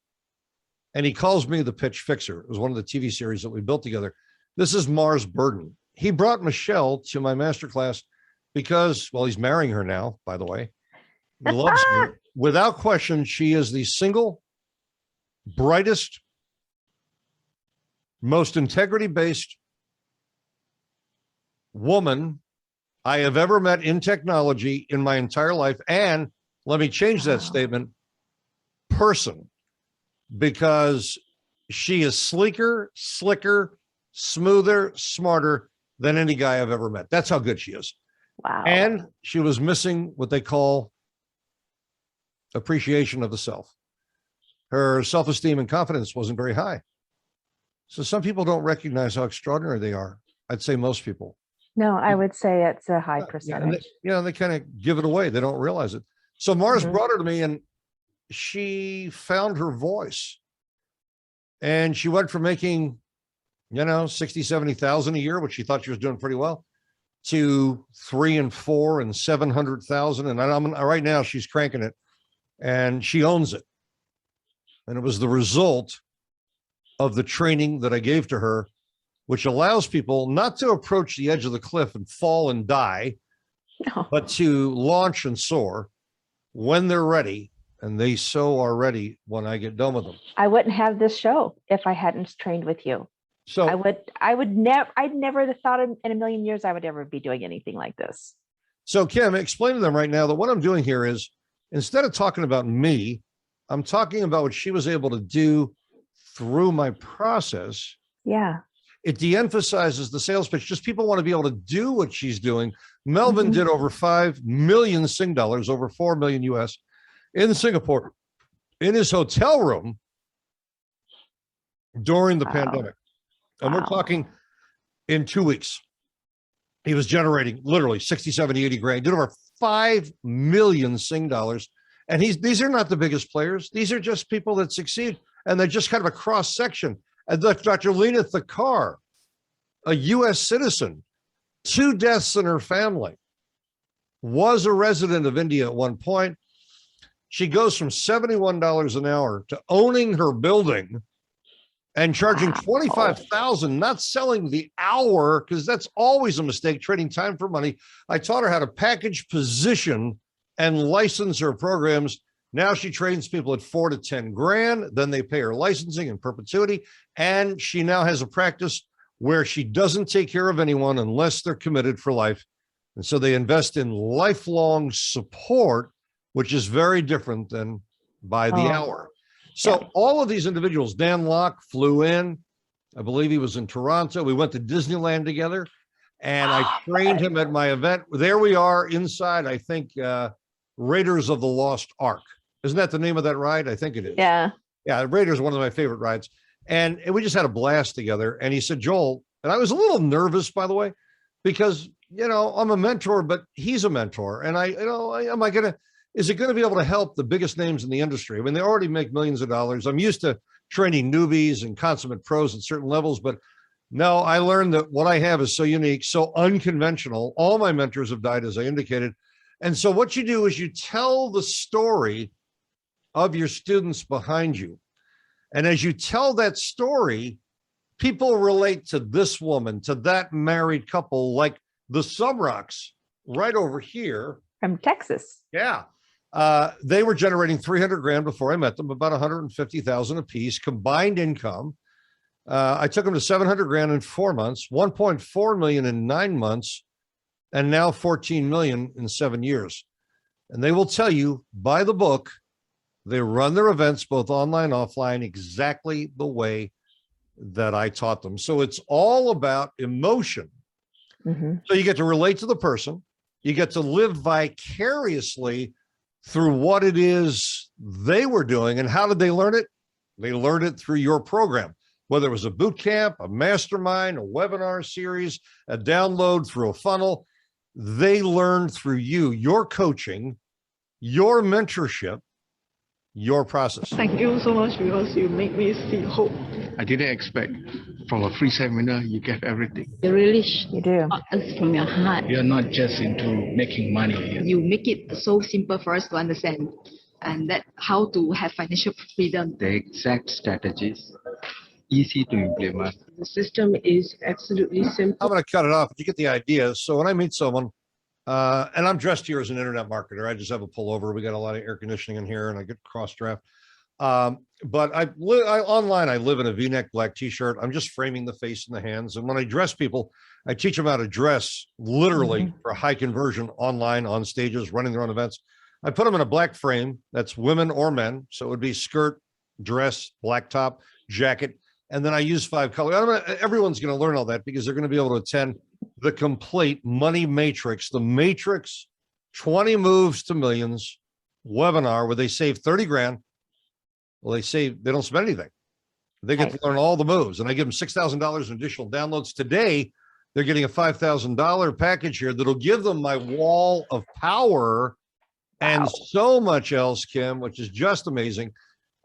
and he calls me the pitch fixer. It was one of the TV series that we built together. This is Mars Burden. He brought Michelle to my masterclass because, well, he's marrying her now, by the way. He loves her. Without question, she is the single brightest, most integrity-based woman I have ever met in technology in my entire life. And let me change that statement, person, because she is sleeker, slicker, smoother, smarter than any guy I've ever met. That's how good she is. Wow. And she was missing what they call appreciation of the self. Her self-esteem and confidence wasn't very high. So some people don't recognize how extraordinary they are. I'd say most people. No, I would say it's a high percentage. They kind of give it away. They don't realize it. So Mars brought her to me and she found her voice. And she went from making, 60, 70,000 a year, which she thought she was doing pretty well, to 3 and 4 and 700,000. And right now she's cranking it and she owns it. And it was the result of the training that I gave to her, which allows people not to approach the edge of the cliff and fall and die, but to launch and soar when they're ready. And they so are ready when I get done with them. I wouldn't have this show if I hadn't trained with you. So I'd never have thought in a million years I would ever be doing anything like this. So Kim, explain to them right now that what I'm doing here is, instead of talking about me, I'm talking about what she was able to do through my process. Yeah. It de-emphasizes the sales pitch. Just people want to be able to do what she's doing. Melvin did over 5 million Sing dollars, over 4 million US in Singapore, in his hotel room during the pandemic. And we're talking in 2 weeks. He was generating literally 60, 70, 80 grand. He did over 5 million Sing dollars. And these are not the biggest players. These are just people that succeed. And they're just kind of a cross section. And Dr. Lena Thakar, a US citizen, 2 deaths in her family, was a resident of India at one point. She goes from $71 an hour to owning her building and charging $25,000, not selling the hour, because that's always a mistake, trading time for money. I taught her how to package, position, and license her programs. Now she trains people at 4 to 10 grand. Then they pay her licensing in perpetuity. And she now has a practice where she doesn't take care of anyone unless they're committed for life. And so they invest in lifelong support, which is very different than by the hour. So all of these individuals, Dan Locke flew in. I believe he was in Toronto. We went to Disneyland together and I trained him at my event. There we are inside, I think, Raiders of the Lost Ark. Isn't that the name of that ride? I think it is. Yeah. Yeah, Raiders is one of my favorite rides. And we just had a blast together. And he said, Joel, and I was a little nervous, by the way, because, I'm a mentor, but he's a mentor. And is it going to be able to help the biggest names in the industry? I mean, they already make millions of dollars. I'm used to training newbies and consummate pros at certain levels, but no, I learned that what I have is so unique, so unconventional. All my mentors have died, as I indicated. And so what you do is you tell the story of your students behind you. And as you tell that story, people relate to this woman, to that married couple, like the Subrocks right over here. From Texas. Yeah. They were generating 300 grand before I met them, about 150,000 a piece combined income. I took them to 700 grand in 4 months, 1.4 million in 9 months, and now 14 million in 7 years. And they will tell you by the book, they run their events both online, offline, exactly the way that I taught them. So it's all about emotion. So you get to relate to the person. You get to live vicariously through what it is they were doing. And how did they learn it? They learned it through your program, whether it was a boot camp, a mastermind, a webinar series, a download through a funnel. They learned through you, your coaching, your mentorship, your process. Thank you so much because you make me see hope. I didn't expect from a free seminar you get everything. You really You do. it's from your heart. You're not just into making money. You make it so simple for us to understand, and that how to have financial freedom. The exact strategies, easy to implement. The system is absolutely simple. I'm going to cut it off, but you get the idea. So when I meet someone, and I'm dressed here as an internet marketer, I just have a pullover. We got a lot of air conditioning in here, and I get cross draft. But online, I live in a V-neck black T-shirt. I'm just framing the face and the hands. And when I dress people, I teach them how to dress literally for high conversion online, on stages, running their own events. I put them in a black frame. That's women or men. So it would be skirt, dress, black top, jacket. And then I use 5 colors. Everyone's going to learn all that because they're going to be able to attend the complete money matrix, the matrix 20 moves to millions webinar where they save 30 grand. Well, they don't spend anything. They get to learn all the moves, and I give them $6,000 in additional downloads. Today, they're getting a $5,000 package here that'll give them my wall of power and so much else, Kim, which is just amazing.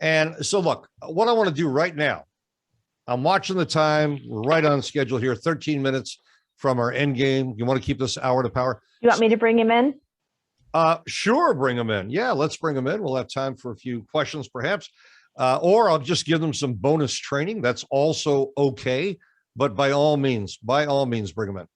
And so look, what I want to do right now, I'm watching the time. We're right on schedule here, 13 minutes from our end game. You want to keep this hour to power? You want me to bring him in? Sure, bring them in. Yeah, let's bring them in. We'll have time for a few questions, perhaps. Or I'll just give them some bonus training. That's also okay. But by all means, bring them in.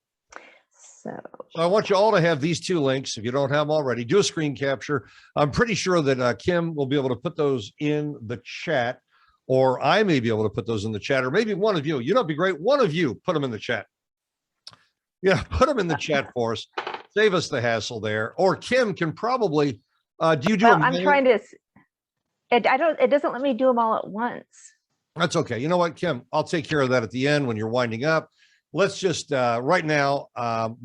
So I want you all to have these 2 links. If you don't have them already, do a screen capture. I'm pretty sure that Kim will be able to put those in the chat, or I may be able to put those in the chat, or maybe one of you. You know, it'd be great. One of you put them in the chat. Yeah, put them in the chat for us. Save us the hassle there. Or Kim can probably, do you do well, I'm trying to, it doesn't let me do them all at once. That's okay. You know what, Kim, I'll take care of that at the end when you're winding up. Let's just, right now,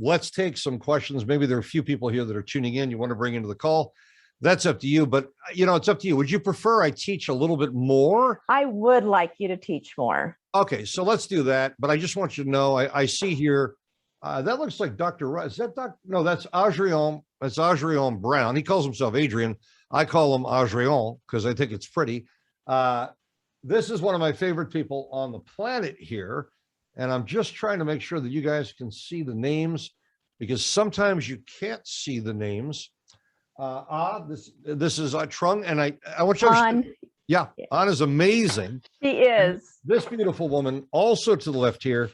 let's take some questions. Maybe there are a few people here that are tuning in. You want to bring into the call. That's up to you, but you know, it's up to you. Would you prefer I teach a little bit more? I would like you to teach more. Okay, so let's do that. But I just want you to know, I see here, that looks like Dr. Is that Dr.? No, that's Adrian. That's Adrian Brown. He calls himself Adrian. I call him Adrian because I think it's pretty. This is one of my favorite people on the planet here. And I'm just trying to make sure that you guys can see the names because sometimes you can't see the names. This is Trung, and I want you to understand. Yeah, Anna's amazing. She is. This beautiful woman, also to the left here.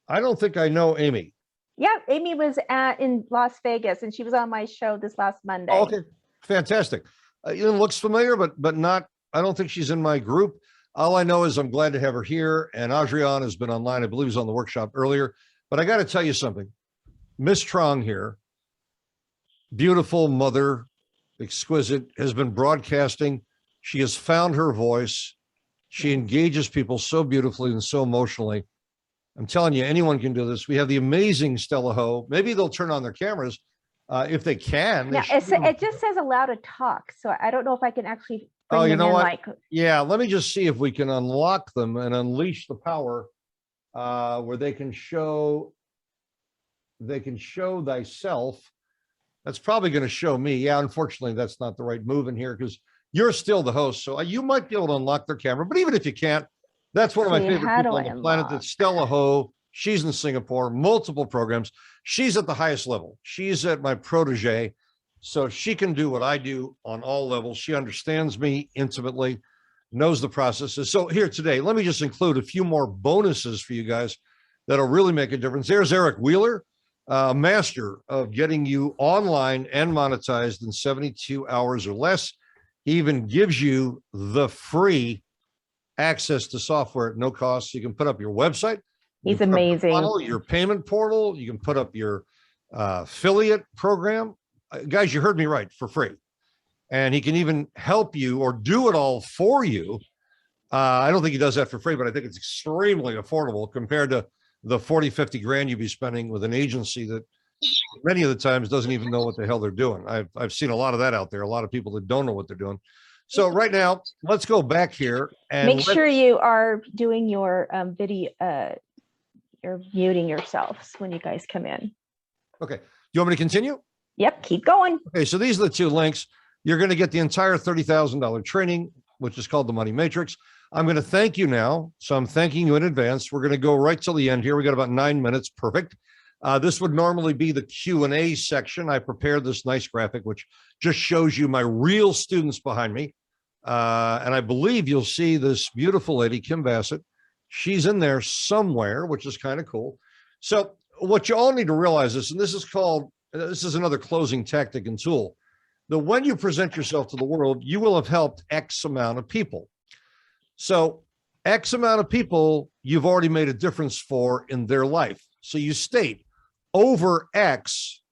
I don't think I know Amy. Yeah, Amy was in Las Vegas, and she was on my show this last Monday. Oh, okay, fantastic. It looks familiar, but not. I don't think she's in my group. All I know is I'm glad to have her here, and Adrian has been online. I believe he was on the workshop earlier. But I got to tell you something. Miss Trong here, beautiful mother, exquisite, has been broadcasting. She has found her voice. She engages people so beautifully and so emotionally. I'm telling you, anyone can do this. We have the amazing Stella Ho. Maybe they'll turn on their cameras if they can. Yeah, it just says allow to talk. So I don't know if I can actually bring you them know in, what? like. Yeah, let me just see if we can unlock them and unleash the power where they can show thyself. That's probably going to show me. Yeah, unfortunately, that's not the right move in here because you're still the host. So you might be able to unlock their camera. But even if you can't, that's one of my favorite people on the planet. That's Stella Ho. She's in Singapore, multiple programs. She's at the highest level. She's at my protege. So she can do what I do on all levels. She understands me intimately, knows the processes. So here today, let me just include a few more bonuses for you guys that'll really make a difference. There's Eric Wheeler. master of getting you online and monetized in 72 hours or less. He even gives you the free access to software at no cost. You can put up your website. He's amazing. Your payment portal. You can put up your affiliate program. Guys, you heard me right, for free. And he can even help you or do it all for you. I don't think he does that for free, but I think it's extremely affordable compared to the 40, 50 grand you'd be spending with an agency that many of the times doesn't even know what the hell they're doing. I've seen a lot of that out there, a lot of people that don't know what they're doing. So right now, let's go back here and make sure you are doing your video, you're muting yourselves when you guys come in. Okay. You want me to continue? Yep, keep going. Okay, so these are the 2 links. You're going to get the entire $30,000 training, which is called the Money Matrix. I'm going to thank you now. So I'm thanking you in advance. We're going to go right till the end here. We got about 9 minutes. Perfect. This would normally be the Q&A section. I prepared this nice graphic, which just shows you my real students behind me. And I believe you'll see this beautiful lady, Kim Bassett. She's in there somewhere, which is kind of cool. So what you all need to realize is, and this is another closing tactic and tool, that when you present yourself to the world, you will have helped X amount of people. So X amount of people you've already made a difference for in their life. So you state over X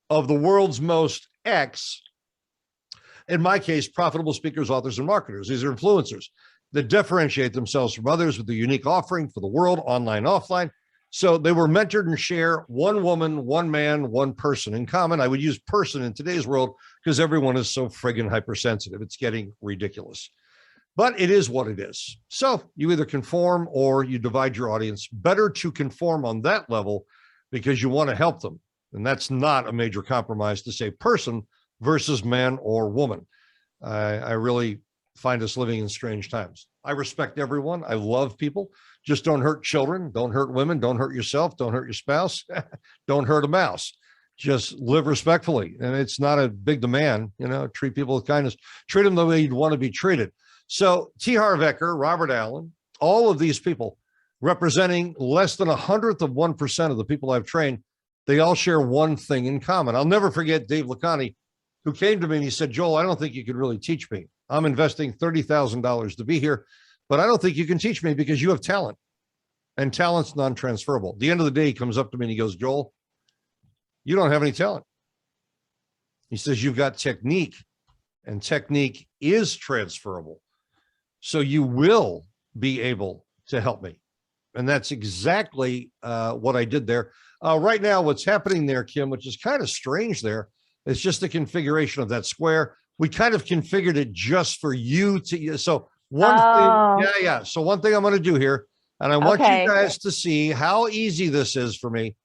of the world's most X, in my case, profitable speakers, authors, and marketers. These are influencers that differentiate themselves from others with a unique offering for the world, online, offline. So they were mentored and share one woman, one man, one person in common. I would use person in today's world because everyone is so friggin' hypersensitive. It's getting ridiculous, but it is what it is. So you either conform or you divide your audience. Better to conform on that level because you want to help them. And that's not a major compromise to say person versus man or woman. I really find us living in strange times. I respect everyone. I love people. Just don't hurt children. Don't hurt women. Don't hurt yourself. Don't hurt your spouse. Don't hurt a mouse. Just live respectfully. And it's not a big demand, treat people with kindness. Treat them the way you'd want to be treated. So T. Harv Eker, Robert Allen, all of these people representing less than 1/100% of the people I've trained, they all share one thing in common. I'll never forget Dave Lacani, who came to me and he said, Joel, I don't think you could really teach me. I'm investing $30,000 to be here, but I don't think you can teach me because you have talent, and talent's non-transferable. At the end of the day, he comes up to me and he goes, Joel, you don't have any talent. He says, you've got technique, and technique is transferable. So you will be able to help me. And that's exactly what I did there. Right now, what's happening there, Kim, which is kind of strange there, it's just the configuration of that square. We kind of configured it just for you to, so one thing, So one thing I'm going to do here, and I want you guys to see how easy this is for me.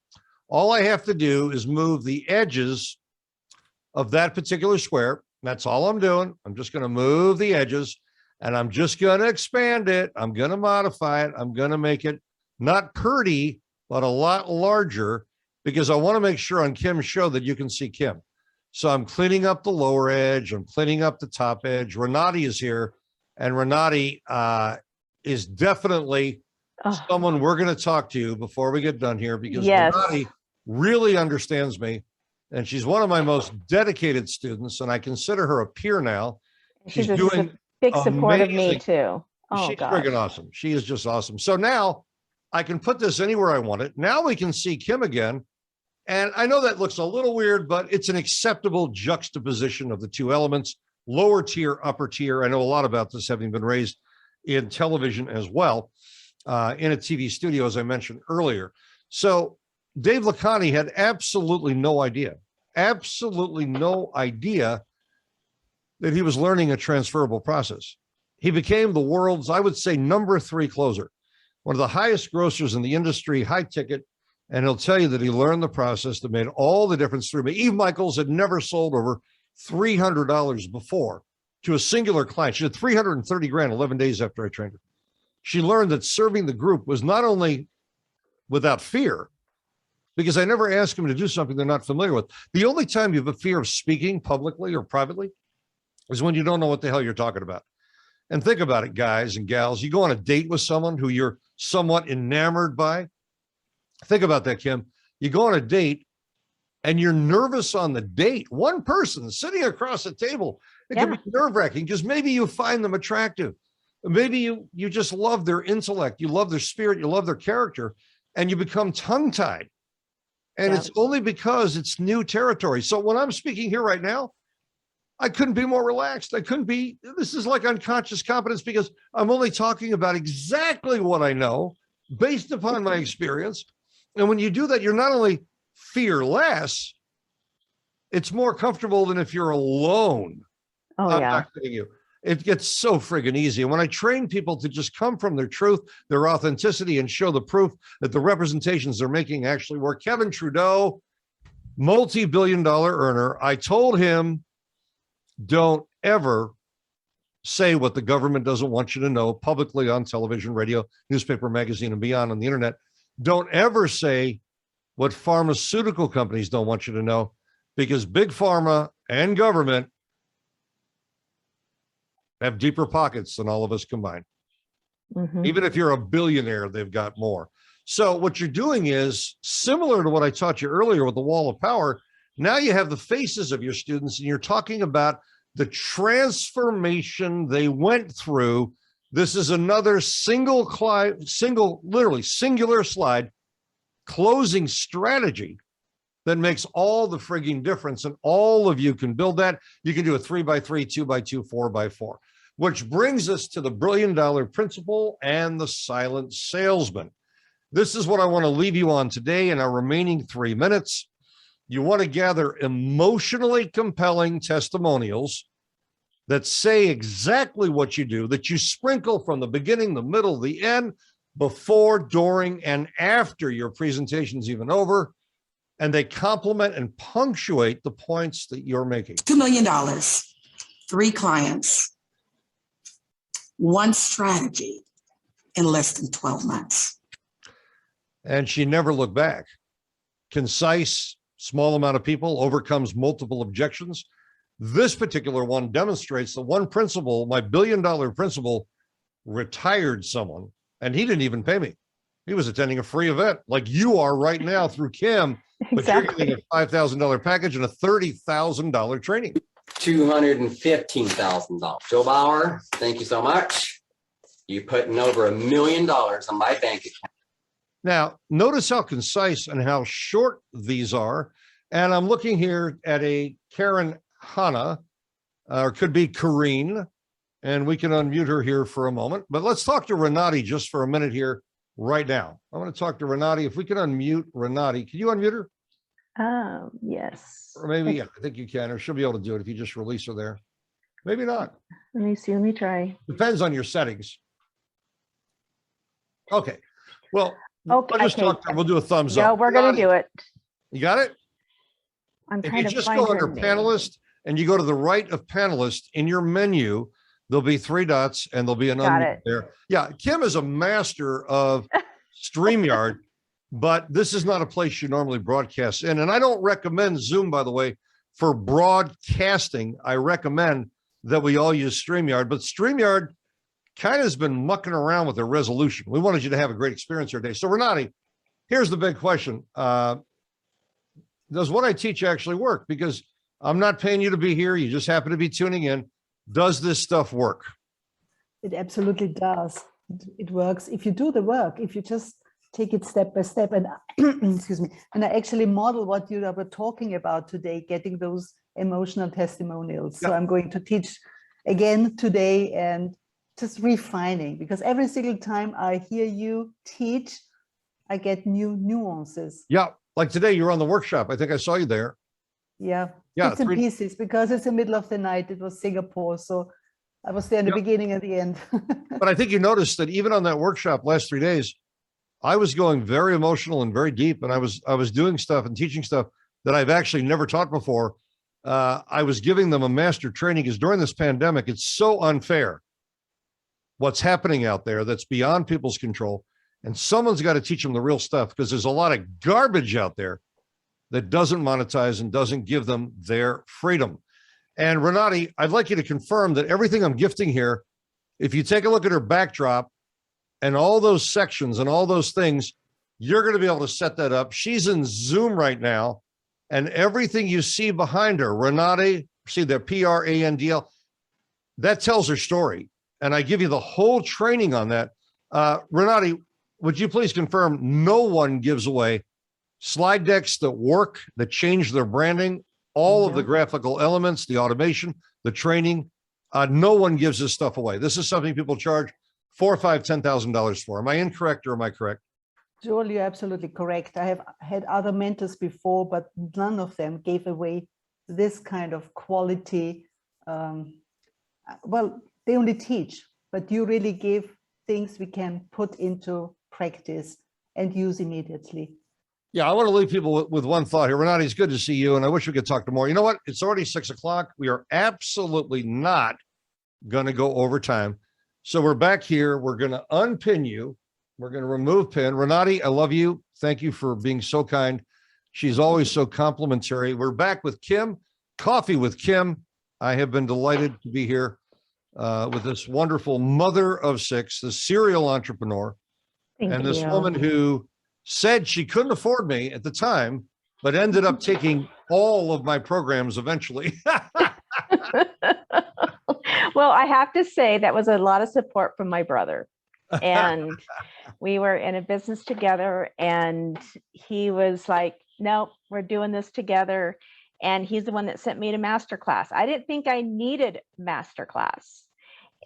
All I have to do is move the edges of that particular square. That's all I'm doing. I'm just going to move the edges, and I'm just going to expand it. I'm going to modify it. I'm going to make it not pretty, but a lot larger, because I want to make sure on Kim's show that you can see Kim. So I'm cleaning up the lower edge. I'm cleaning up the top edge. Renati is here, and Renati is definitely someone we're going to talk to before we get done here, because Renati really understands me, and she's one of my most dedicated students, and I consider her a peer now. She's doing big support of me too. She's friggin' awesome. She is just awesome. So now I can put this anywhere I want it. Now we can see Kim again. And I know that looks a little weird, but it's an acceptable juxtaposition of the two elements, lower tier, upper tier. I know a lot about this, having been raised in television as well, in a TV studio, as I mentioned earlier. So Dave Lacani had absolutely no idea that he was learning a transferable process. He became the world's, I would say, #3 closer, one of the highest grossers in the industry, high ticket. And he'll tell you that he learned the process that made all the difference through me. Eve Michaels had never sold over $300 before to a singular client. She did 330 grand 11 days after I trained her. She learned that serving the group was not only without fear, because I never asked them to do something they're not familiar with. The only time you have a fear of speaking publicly or privately is when you don't know what the hell you're talking about. And think about it, guys and gals. You go on a date with someone who you're somewhat enamored by. Think about that, Kim. You go on a date and you're nervous on the date, one person sitting across the table, it can be nerve-wracking because maybe you find them attractive. Maybe you just love their intellect, you love their spirit, you love their character, and you become tongue-tied. And it's only because it's new territory. So when I'm speaking here right now, I couldn't be more relaxed. This is like unconscious competence because I'm only talking about exactly what I know based upon my experience. And when you do that, you're not only fearless, it's more comfortable than if you're alone. I'm not kidding you. It gets so friggin' easy. And when I train people to just come from their truth, their authenticity, and show the proof that the representations they're making actually work. Kevin Trudeau, multi-billion-dollar earner, I told him, don't ever say what the government doesn't want you to know publicly on television, radio, newspaper, magazine, and beyond on the internet. Don't ever say what pharmaceutical companies don't want you to know, because big pharma and government have deeper pockets than all of us combined. Even if you're a billionaire, they've got more. So what you're doing is similar to what I taught you earlier with the wall of power. Now you have the faces of your students and you're talking about the transformation they went through. This is another literally singular slide, closing strategy that makes all the frigging difference. And all of you can build that. You can do a 3x3, 2x2, 4x4, which brings us to the $1 billion principle and the silent salesman. This is what I want to leave you on today in our remaining 3 minutes. You want to gather emotionally compelling testimonials that say exactly what you do, that you sprinkle from the beginning, the middle, the end, before, during, and after your presentation's even over. And they complement and punctuate the points that you're making. $2 million, 3 clients, 1 strategy in less than 12 months. And she never looked back. Concise, small amount of people, overcomes multiple objections. This particular one demonstrates the one principle, my $1 billion principle, retired someone, and he didn't even pay me. He was attending a free event like you are right now through Kim, but you're getting a $5,000 package and a $30,000 training. $215,000. Joe Bauer, thank you so much. You putting over $1 million on my bank account. Now, notice how concise and how short these are. And I'm looking here at a Karen Hanna, or could be Kareen, and we can unmute her here for a moment. But let's talk to Renati just for a minute here right now. I want to talk to Renati. If we can unmute Renati, can you unmute her? Yes. Or maybe, yeah, I think you can, or she'll be able to do it if you just release her there. Maybe not. Let me see. Let me try. Depends on your settings. Okay. Well, okay, I'll just talk to her. We'll do a thumbs up. No, we're going to do it. You got it? I'm if trying you to just find go her under name. panelist and you go to the right of panelist in your menu, there'll be 3 dots and there'll be an unmute there. Yeah, Kim is a master of StreamYard, but this is not a place you normally broadcast in. And I don't recommend Zoom, by the way, for broadcasting. I recommend that we all use StreamYard, but StreamYard kind of has been mucking around with their resolution. We wanted you to have a great experience here today. So Renati, here's the big question. Does what I teach actually work? Because I'm not paying you to be here. You just happen to be tuning in. Does this stuff work? It absolutely does. It works if you do the work, if you just take it step by step. And excuse me, and I actually model what you were talking about today, getting those emotional testimonials. So I'm going to teach again today and just refining, because every single time I hear you teach, I get new nuances. Yeah, like today you're on the workshop. I think I saw you there. Yeah, yeah, bits and pieces, because it's the middle of the night. It was Singapore, so I was there in the beginning and the end. But I think you noticed that even on that workshop last 3 days, I was going very emotional and very deep, and I was doing stuff and teaching stuff that I've actually never taught before. I was giving them a master training, because during this pandemic, it's so unfair what's happening out there that's beyond people's control. And someone's got to teach them the real stuff, because there's a lot of garbage out there that doesn't monetize and doesn't give them their freedom. And Renati, I'd like you to confirm that everything I'm gifting here, if you take a look at her backdrop and all those sections and all those things, you're going to be able to set that up. She's in Zoom right now, And everything you see behind her, Renate, see the Prandl, that tells her story. And I give you the whole training on that. Renate, would you please confirm no one gives away slide decks that work, that change their branding, all of the graphical elements, the automation, the training. No one gives this stuff away. This is something people charge $4,000, $5,000, $10,000 for. Am I incorrect or am I correct? Joel, you're absolutely correct. I have had other mentors before, but none of them gave away this kind of quality. Well, they only teach, but you really give things we can put into practice and use immediately. Yeah, I want to leave people with one thought here. Renate, it's good to see you, and I wish we could talk to more. You know what? It's already 6 o'clock. We are absolutely not going to go over time. So we're back here. We're going to unpin you. We're going to remove pin. Renate, I love you. Thank you for being so kind. She's always so complimentary. We're back with Kim, Coffee with Kim. I have been delighted to be here with this wonderful mother of 6, the serial entrepreneur, and this woman who said she couldn't afford me at the time, but ended up taking all of my programs eventually. Well, I have to say that was a lot of support from my brother. And we were in a business together and he was like, nope, we're doing this together. And he's the one that sent me to masterclass. I didn't think I needed masterclass.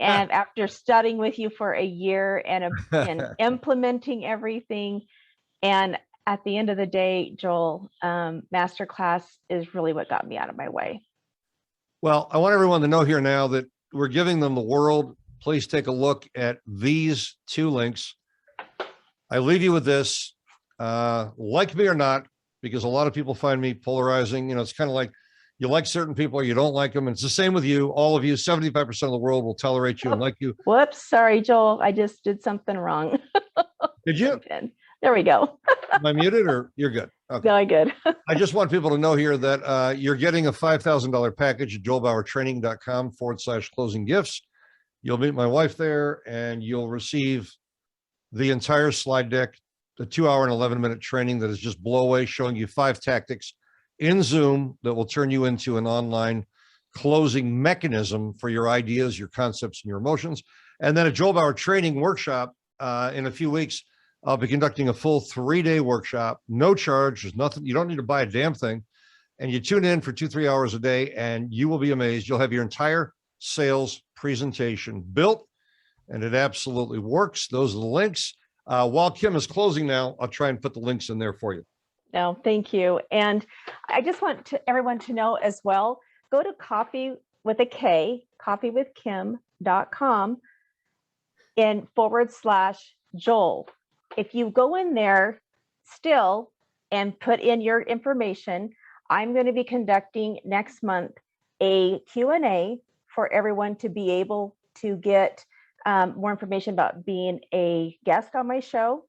And after studying with you for a year and implementing everything, and at the end of the day, Joel, masterclass is really what got me out of my way. Well, I want everyone to know here now that we're giving them the world. Please take a look at these 2 links. I leave you with this, like me or not, because a lot of people find me polarizing. You know, it's kind of like you like certain people or you don't like them. And it's the same with you. All of you, 75% of the world will tolerate you and like you. Whoops. Sorry, Joel. I just did something wrong. Did you? There we go. Am I muted or you're good? Okay. No, I'm good. I just want people to know here that you're getting a $5,000 package at joelbauertraining.com/closing gifts. You'll meet my wife there and you'll receive the entire slide deck, the 2-hour and 11-minute training that is just blow away, showing you 5 tactics in Zoom that will turn you into an online closing mechanism for your ideas, your concepts, and your emotions. And then a Joel Bauer training workshop in a few weeks. I'll be conducting a full 3-day workshop, no charge. There's nothing, you don't need to buy a damn thing. And you tune in for 2-3 hours a day and you will be amazed. You'll have your entire sales presentation built and it absolutely works. Those are the links. While Kim is closing now, I'll try and put the links in there for you. No, thank you. And I just want everyone to know as well, go to Coffee with a K, coffeewithkim.com /Joel. If you go in there still and put in your information, I'm going to be conducting next month a Q&A for everyone to be able to get more information about being a guest on my show.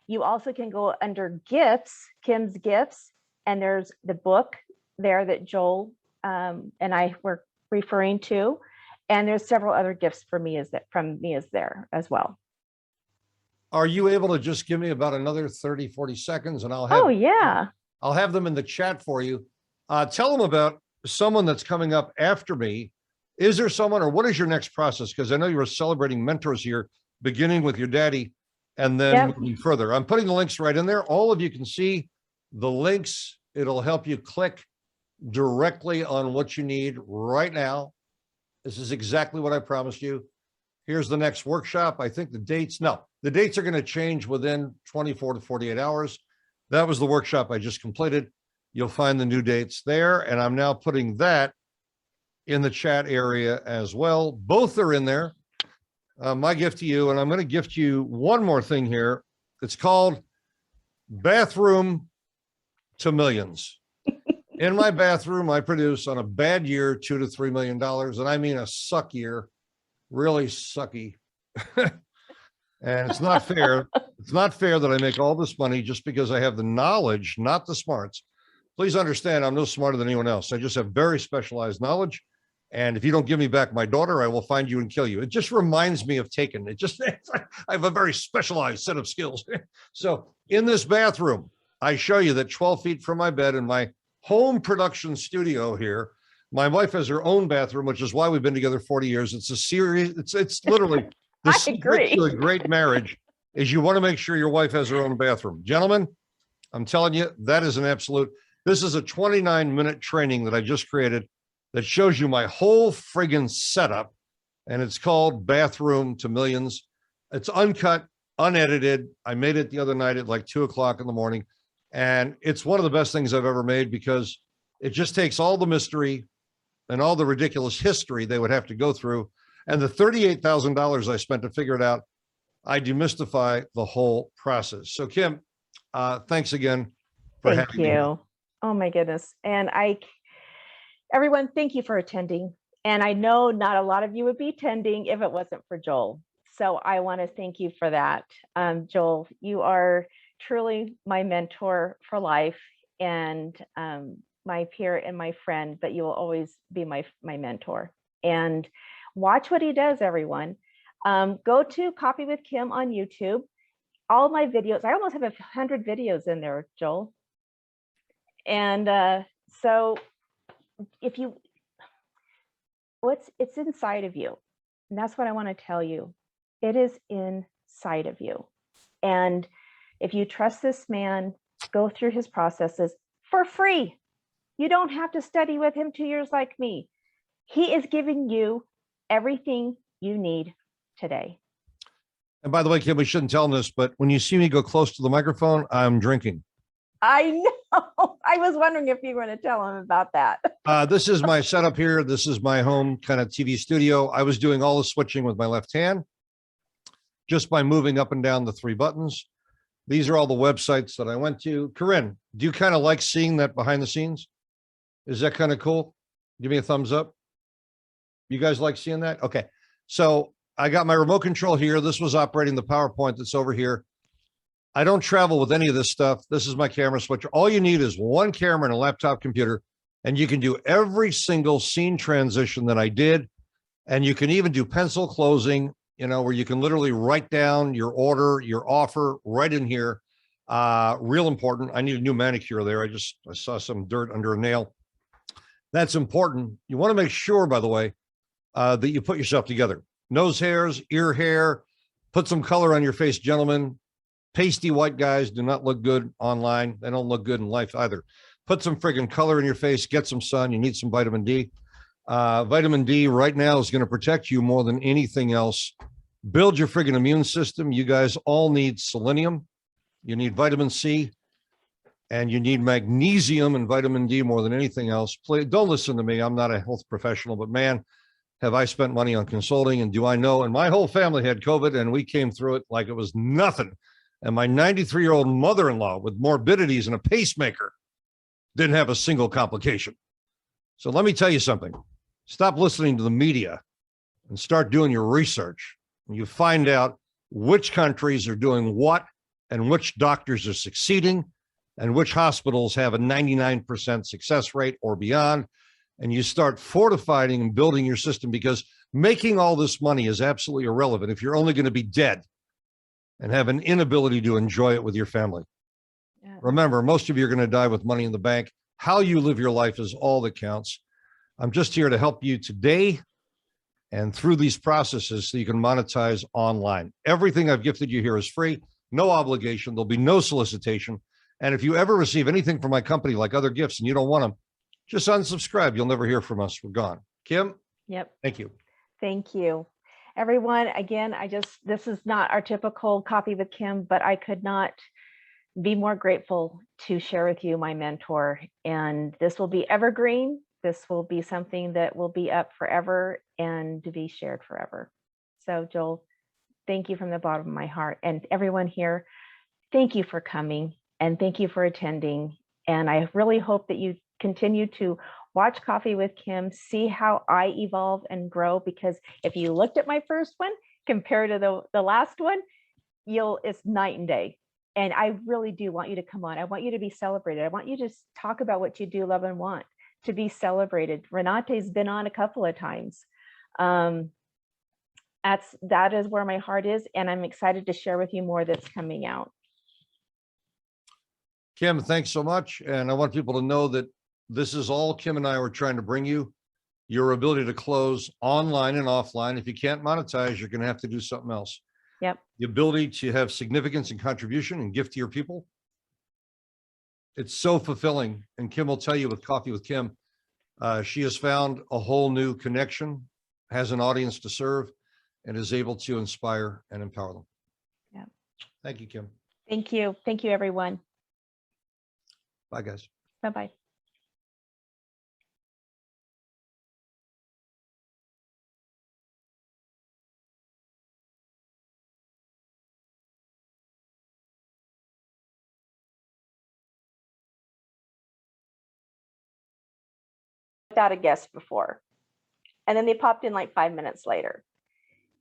You also can go under gifts, Kim's gifts, and there's the book there that Joel and I were referring to. And there's several other gifts from me is there as well. Are you able to just give me about another 30, 40 seconds and I'll have, I'll have them in the chat for you. Tell them about someone that's coming up after me. Is there someone or what is your next process? Because I know you were celebrating mentors here, beginning with your daddy and then moving further. I'm putting the links right in there. All of you can see the links. It'll help you click directly on what you need right now. This is exactly what I promised you. Here's the next workshop. I think the dates are going to change within 24 to 48 hours. That was the workshop I just completed. You'll find the new dates there. And I'm now putting that in the chat area as well. Both are in there. My gift to you, and I'm going to gift you one more thing here. It's called Bathroom to Millions. In my bathroom, I produce on a bad year, $2 to $3 million. And I mean a suck year. Really sucky. And it's not fair. It's not fair that I make all this money just because I have the knowledge, not the smarts. Please understand, I'm no smarter than anyone else. I just have very specialized knowledge. And if you don't give me back my daughter, I will find you and kill you. It just reminds me of Taken. I have a very specialized set of skills. So in this bathroom, I show you that 12 feet from my bed in my home production studio here. My wife has her own bathroom, which is why we've been together 40 years. It's a series. It's literally the secret to a great marriage is you want to make sure your wife has her own bathroom. Gentlemen, I'm telling you, that is an absolute. This is a 29-minute training that I just created that shows you my whole friggin' setup, and it's called Bathroom to Millions. It's uncut, unedited. I made it the other night at like 2 o'clock in the morning, and it's one of the best things I've ever made because it just takes all the mystery and all the ridiculous history they would have to go through, and the $38,000 I spent to figure it out, I demystify the whole process. So Kim, thanks again for having me. Thank you. Oh my goodness. And everyone, thank you for attending. And I know not a lot of you would be attending if it wasn't for Joel. So I want to thank you for that. Joel, you are truly my mentor for life and my peer and my friend, but you will always be my mentor. And watch what he does, everyone. Go to Coffee with Kim on YouTube. All my videos, I almost have 100 videos in there, Joel. And so if you, it's inside of you. And that's what I want to tell you. It is inside of you. And if you trust this man, go through his processes for free. You don't have to study with him 2 years like me. He is giving you everything you need today. And by the way, Kim, we shouldn't tell him this, but when you see me go close to the microphone, I'm drinking. I know. I was wondering if you were going to tell him about that. This is my setup here. This is my home kind of TV studio. I was doing all the switching with my left hand just by moving up and down the 3 buttons. These are all the websites that I went to. Corinne, do you kind of like seeing that behind the scenes? Is that kind of cool? Give me a thumbs up. You guys like seeing that? Okay. So I got my remote control here. This was operating the PowerPoint that's over here. I don't travel with any of this stuff. This is my camera switcher. All you need is one camera and a laptop computer, and you can do every single scene transition that I did. And you can even do pencil closing, you know, where you can literally write down your order, your offer right in here. Real important. I need a new manicure there. I saw some dirt under a nail. That's important. You want to make sure, by the way, that you put yourself together. Nose hairs, ear hair, put some color on your face, gentlemen. Pasty white guys do not look good online. They don't look good in life either. Put some friggin' color in your face, get some sun. You need some vitamin D. Vitamin D right now is going to protect you more than anything else. Build your friggin' immune system. You guys all need selenium. You need vitamin C. And you need magnesium and vitamin D more than anything else. Please don't listen to me. I'm not a health professional, but man, have I spent money on consulting, and do I know? And my whole family had COVID, and we came through it like it was nothing. And my 93-year-old mother-in-law with morbidities and a pacemaker didn't have a single complication. So let me tell you something. Stop listening to the media and start doing your research. And you find out which countries are doing what and which doctors are succeeding and which hospitals have a 99% success rate or beyond. And you start fortifying and building your system, because making all this money is absolutely irrelevant if you're only going to be dead and have an inability to enjoy it with your family. Yeah. Remember, most of you are going to die with money in the bank. How you live your life is all that counts. I'm just here to help you today and through these processes so you can monetize online. Everything I've gifted you here is free, no obligation. There'll be no solicitation. And if you ever receive anything from my company, like other gifts, and you don't want them, just unsubscribe. You'll never hear from us. We're gone. Kim? Yep. Thank you. Thank you. Everyone, again, this is not our typical Coffee with Kim, but I could not be more grateful to share with you my mentor. And this will be evergreen. This will be something that will be up forever and to be shared forever. So Joel, thank you from the bottom of my heart. And everyone here, thank you for coming and thank you for attending. And I really hope that you continue to watch Coffee with Kim, see how I evolve and grow, because if you looked at my first one compared to the last one, it's night and day. And I really do want you to come on. I want you to be celebrated. I want you to talk about what you do, love, and want to be celebrated. Renate's been on a couple of times. That is where my heart is, and I'm excited to share with you more that's coming out. Kim, thanks so much. And I want people to know that This is all Kim and I were trying to bring you, your ability to close online and offline. If you can't monetize, you're going to have to do something else. Yep. The ability to have significance and contribution and gift to your people. It's so fulfilling. And Kim will tell you with Coffee with Kim, she has found a whole new connection, has an audience to serve, and is able to inspire and empower them. Yeah. Thank you, Kim. Thank you. Thank you, everyone. Bye, guys. Bye-bye. Without a guest before. And then they popped in like 5 minutes later.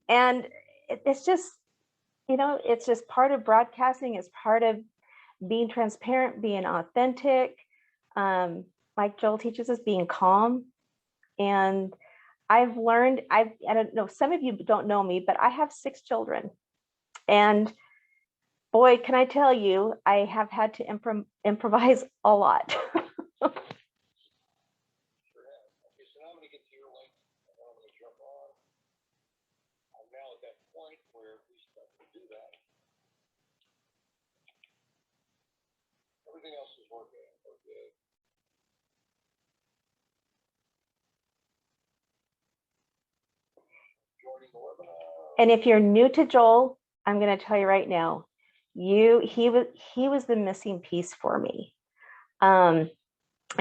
And it's just, it's just part of broadcasting. It's part of being transparent, being authentic. Like Joel teaches us, being calm. And I've learned, I don't know, some of you don't know me, but I have 6 children. And boy, can I tell you, I have had to improvise a lot. Everything else is working. Okay. And if you're new to Joel, I'm going to tell you right now, he was the missing piece for me. I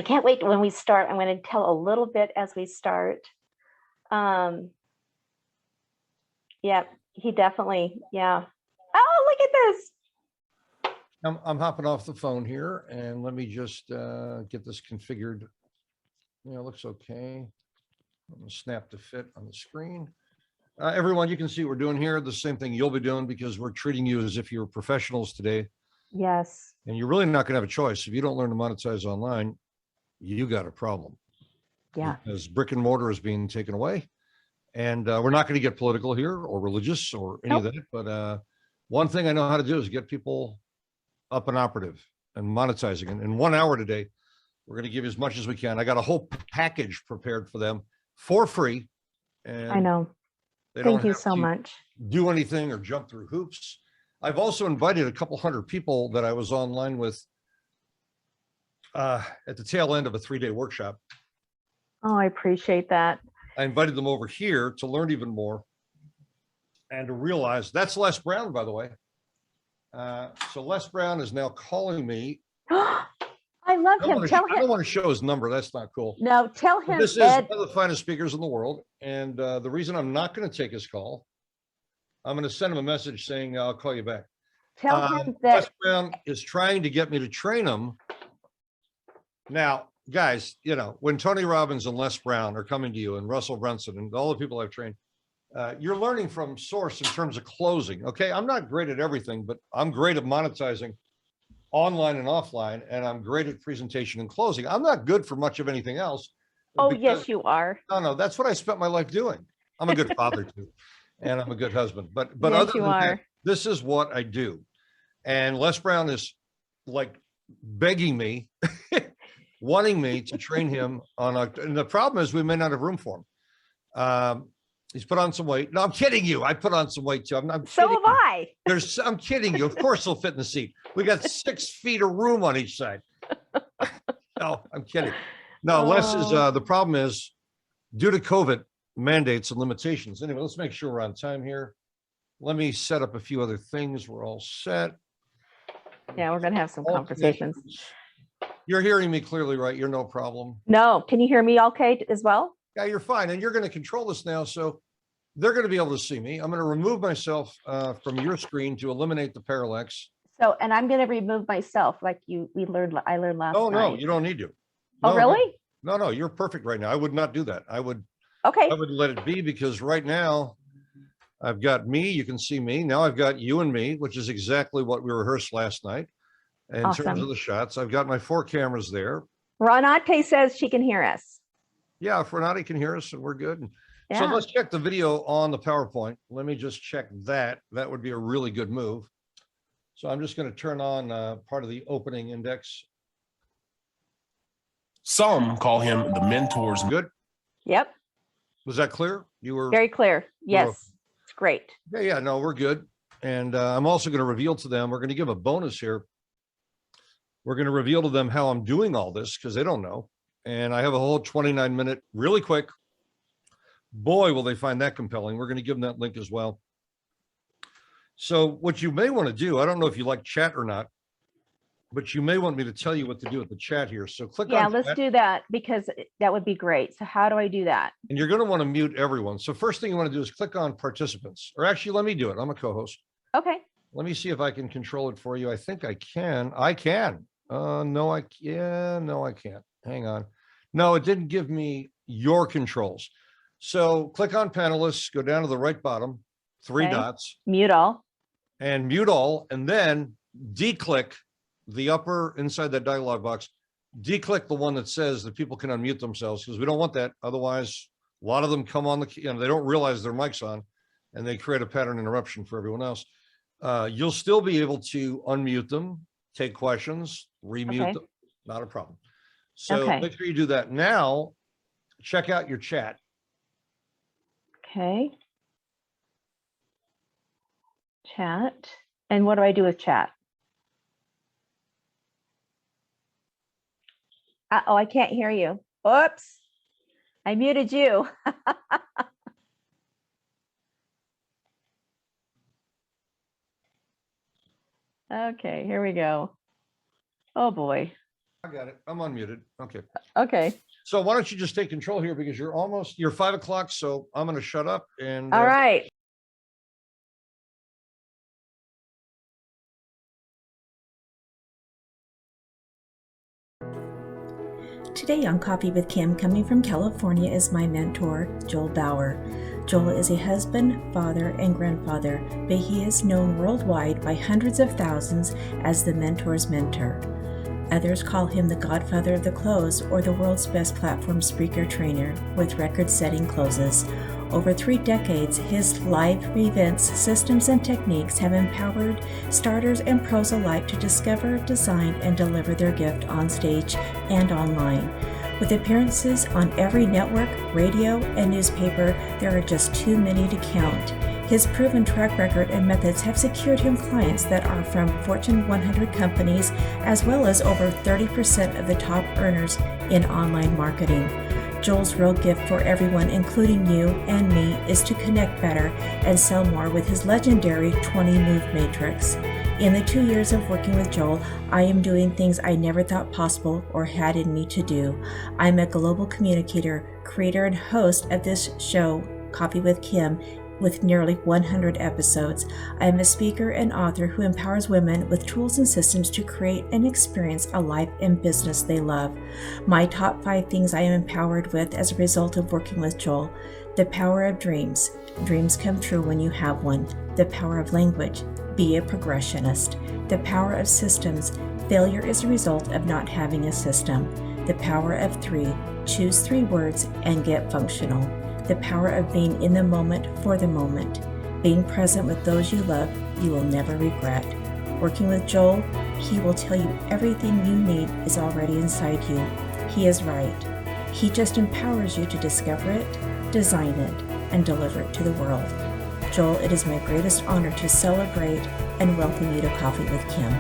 can't wait when we start. I'm going to tell a little bit as we start. Yeah, he definitely, yeah. Oh, look at this. I'm hopping off the phone here, and let me just get this configured. Yeah, it looks okay. I'm gonna snap to fit on the screen. Everyone, you can see what we're doing here. The same thing you'll be doing, because we're treating you as if you're professionals today. Yes. And you're really not gonna have a choice. If you don't learn to monetize online, you got a problem. Yeah. Because brick and mortar is being taken away. And we're not gonna get political here or religious or any of that. But one thing I know how to do is get people up and operative and monetizing. And in 1 hour today, we're going to give you as much as we can. I got a whole package prepared for them for free. And I know. Thank you so much. Do anything or jump through hoops. I've also invited a couple hundred people that I was online with at the tail end of a 3-day workshop. Oh, I appreciate that. I invited them over here to learn even more and to realize that's Les Brown, by the way. So Les Brown is now calling me. I love him. Tell him. I don't want to show his number. That's not cool. No, tell him. This is one of the finest speakers in the world. And the reason I'm not going to take his call, I'm going to send him a message saying, I'll call you back. Tell him that Les Brown is trying to get me to train him. Now, guys, when Tony Robbins and Les Brown are coming to you, and Russell Brunson and all the people I've trained, you're learning from source in terms of closing. Okay. I'm not great at everything, but I'm great at monetizing online and offline. And I'm great at presentation and closing. I'm not good for much of anything else. Oh, yes, you are. No, that's what I spent my life doing. I'm a good father too. And I'm a good husband, but yes, other than that, this is what I do. And Les Brown is like begging me, wanting me to train him on, and the problem is we may not have room for him. He's put on some weight. No, I'm kidding you. I put on some weight too. So have I. I'm kidding you. Of course he'll fit in the seat. We got 6 feet of room on each side. No, I'm kidding. No, Les is, the problem is due to COVID mandates and limitations. Anyway, let's make sure we're on time here. Let me set up a few other things. We're all set. Yeah, we're going to have some conversations. You're hearing me clearly, right? You're no problem. No. Can you hear me okay as well? Yeah, you're fine. And you're going to control this now. So they're going to be able to see me. I'm going to remove myself from your screen to eliminate the parallax. So, and I'm going to remove myself like I learned last night. Oh, no, you don't need to. Oh, really? No, you're perfect right now. I would not do that. I would let it be, because right now I've got me, you can see me. Now I've got you and me, which is exactly what we rehearsed last night. In terms of the shots, I've got my 4 cameras there. Renate says she can hear us. Yeah, if Renate can hear us, and we're good. Yeah. So let's check the video on the PowerPoint. Let me just check that. That would be a really good move. So I'm just going to turn on part of the opening index. Some call him the mentor's. Good. Yep. Was that clear? You were Very clear. Yes. It's great. Yeah, no, we're good. And I'm also going to reveal to them, we're going to give a bonus here. We're going to reveal to them how I'm doing all this because they don't know. And I have a whole 29-minute, really quick. Boy, will they find that compelling. We're going to give them that link as well. So what you may want to do, I don't know if you like chat or not, but you may want me to tell you what to do with the chat here. So click on let's chat, do that because that would be great. So how do I do that? and you're going to want to mute everyone. So first thing you want to do is click on participants, or actually let me do it. I'm a co-host. Okay. Let me see if I can control it for you. I think I can. I can. No, I can't. Hang on. No, it didn't give me your controls. So click on panelists, go down to the right bottom, three dots. Mute all. And mute all, and then declick the upper inside that dialog box, declick the one that says that people can unmute themselves, because we don't want that. Otherwise, a lot of them come on they don't realize their mic's on and they create a pattern interruption for everyone else. You'll still be able to unmute them, take questions, remute them, not a problem. So make sure you do that. Now, check out your chat. Okay. Chat. And what do I do with chat? Oh, I can't hear you. Oops. I muted you. Okay, here we go. Oh boy. I got it. I'm unmuted. Okay. Okay. So why don't you just take control here, because you're 5 o'clock. So I'm going to shut up and. All right. Today on Coffee with Kim, coming from California, is my mentor, Joel Bauer. Joel is a husband, father, and grandfather, but he is known worldwide by hundreds of thousands as the mentor's mentor. Others call him the godfather of the close, or the world's best platform speaker trainer with record-setting closes. Over 3 decades, his live events, systems, and techniques have empowered starters and pros alike to discover, design, and deliver their gift on stage and online. With appearances on every network, radio, and newspaper, there are just too many to count. His proven track record and methods have secured him clients that are from Fortune 100 companies, as well as over 30% of the top earners in online marketing. Joel's real gift for everyone, including you and me, is to connect better and sell more with his legendary 20-move matrix. In the 2 years of working with Joel, I am doing things I never thought possible or had in me to do. I'm a global communicator, creator, and host of this show, Coffee with Kim, with nearly 100 episodes. I am a speaker and author who empowers women with tools and systems to create and experience a life and business they love. My top 5 things I am empowered with as a result of working with Joel: the power of dreams. Dreams come true when you have one. The power of language. Be a progressionist. The power of systems. Failure is a result of not having a system. The power of 3. Choose 3 words and get functional. The power of being in the moment for the moment. Being present with those you love, you will never regret. Working with Joel, he will tell you everything you need is already inside you. He is right. He just empowers you to discover it, design it, and deliver it to the world. Joel, it is my greatest honor to celebrate and welcome you to Coffee with Kim.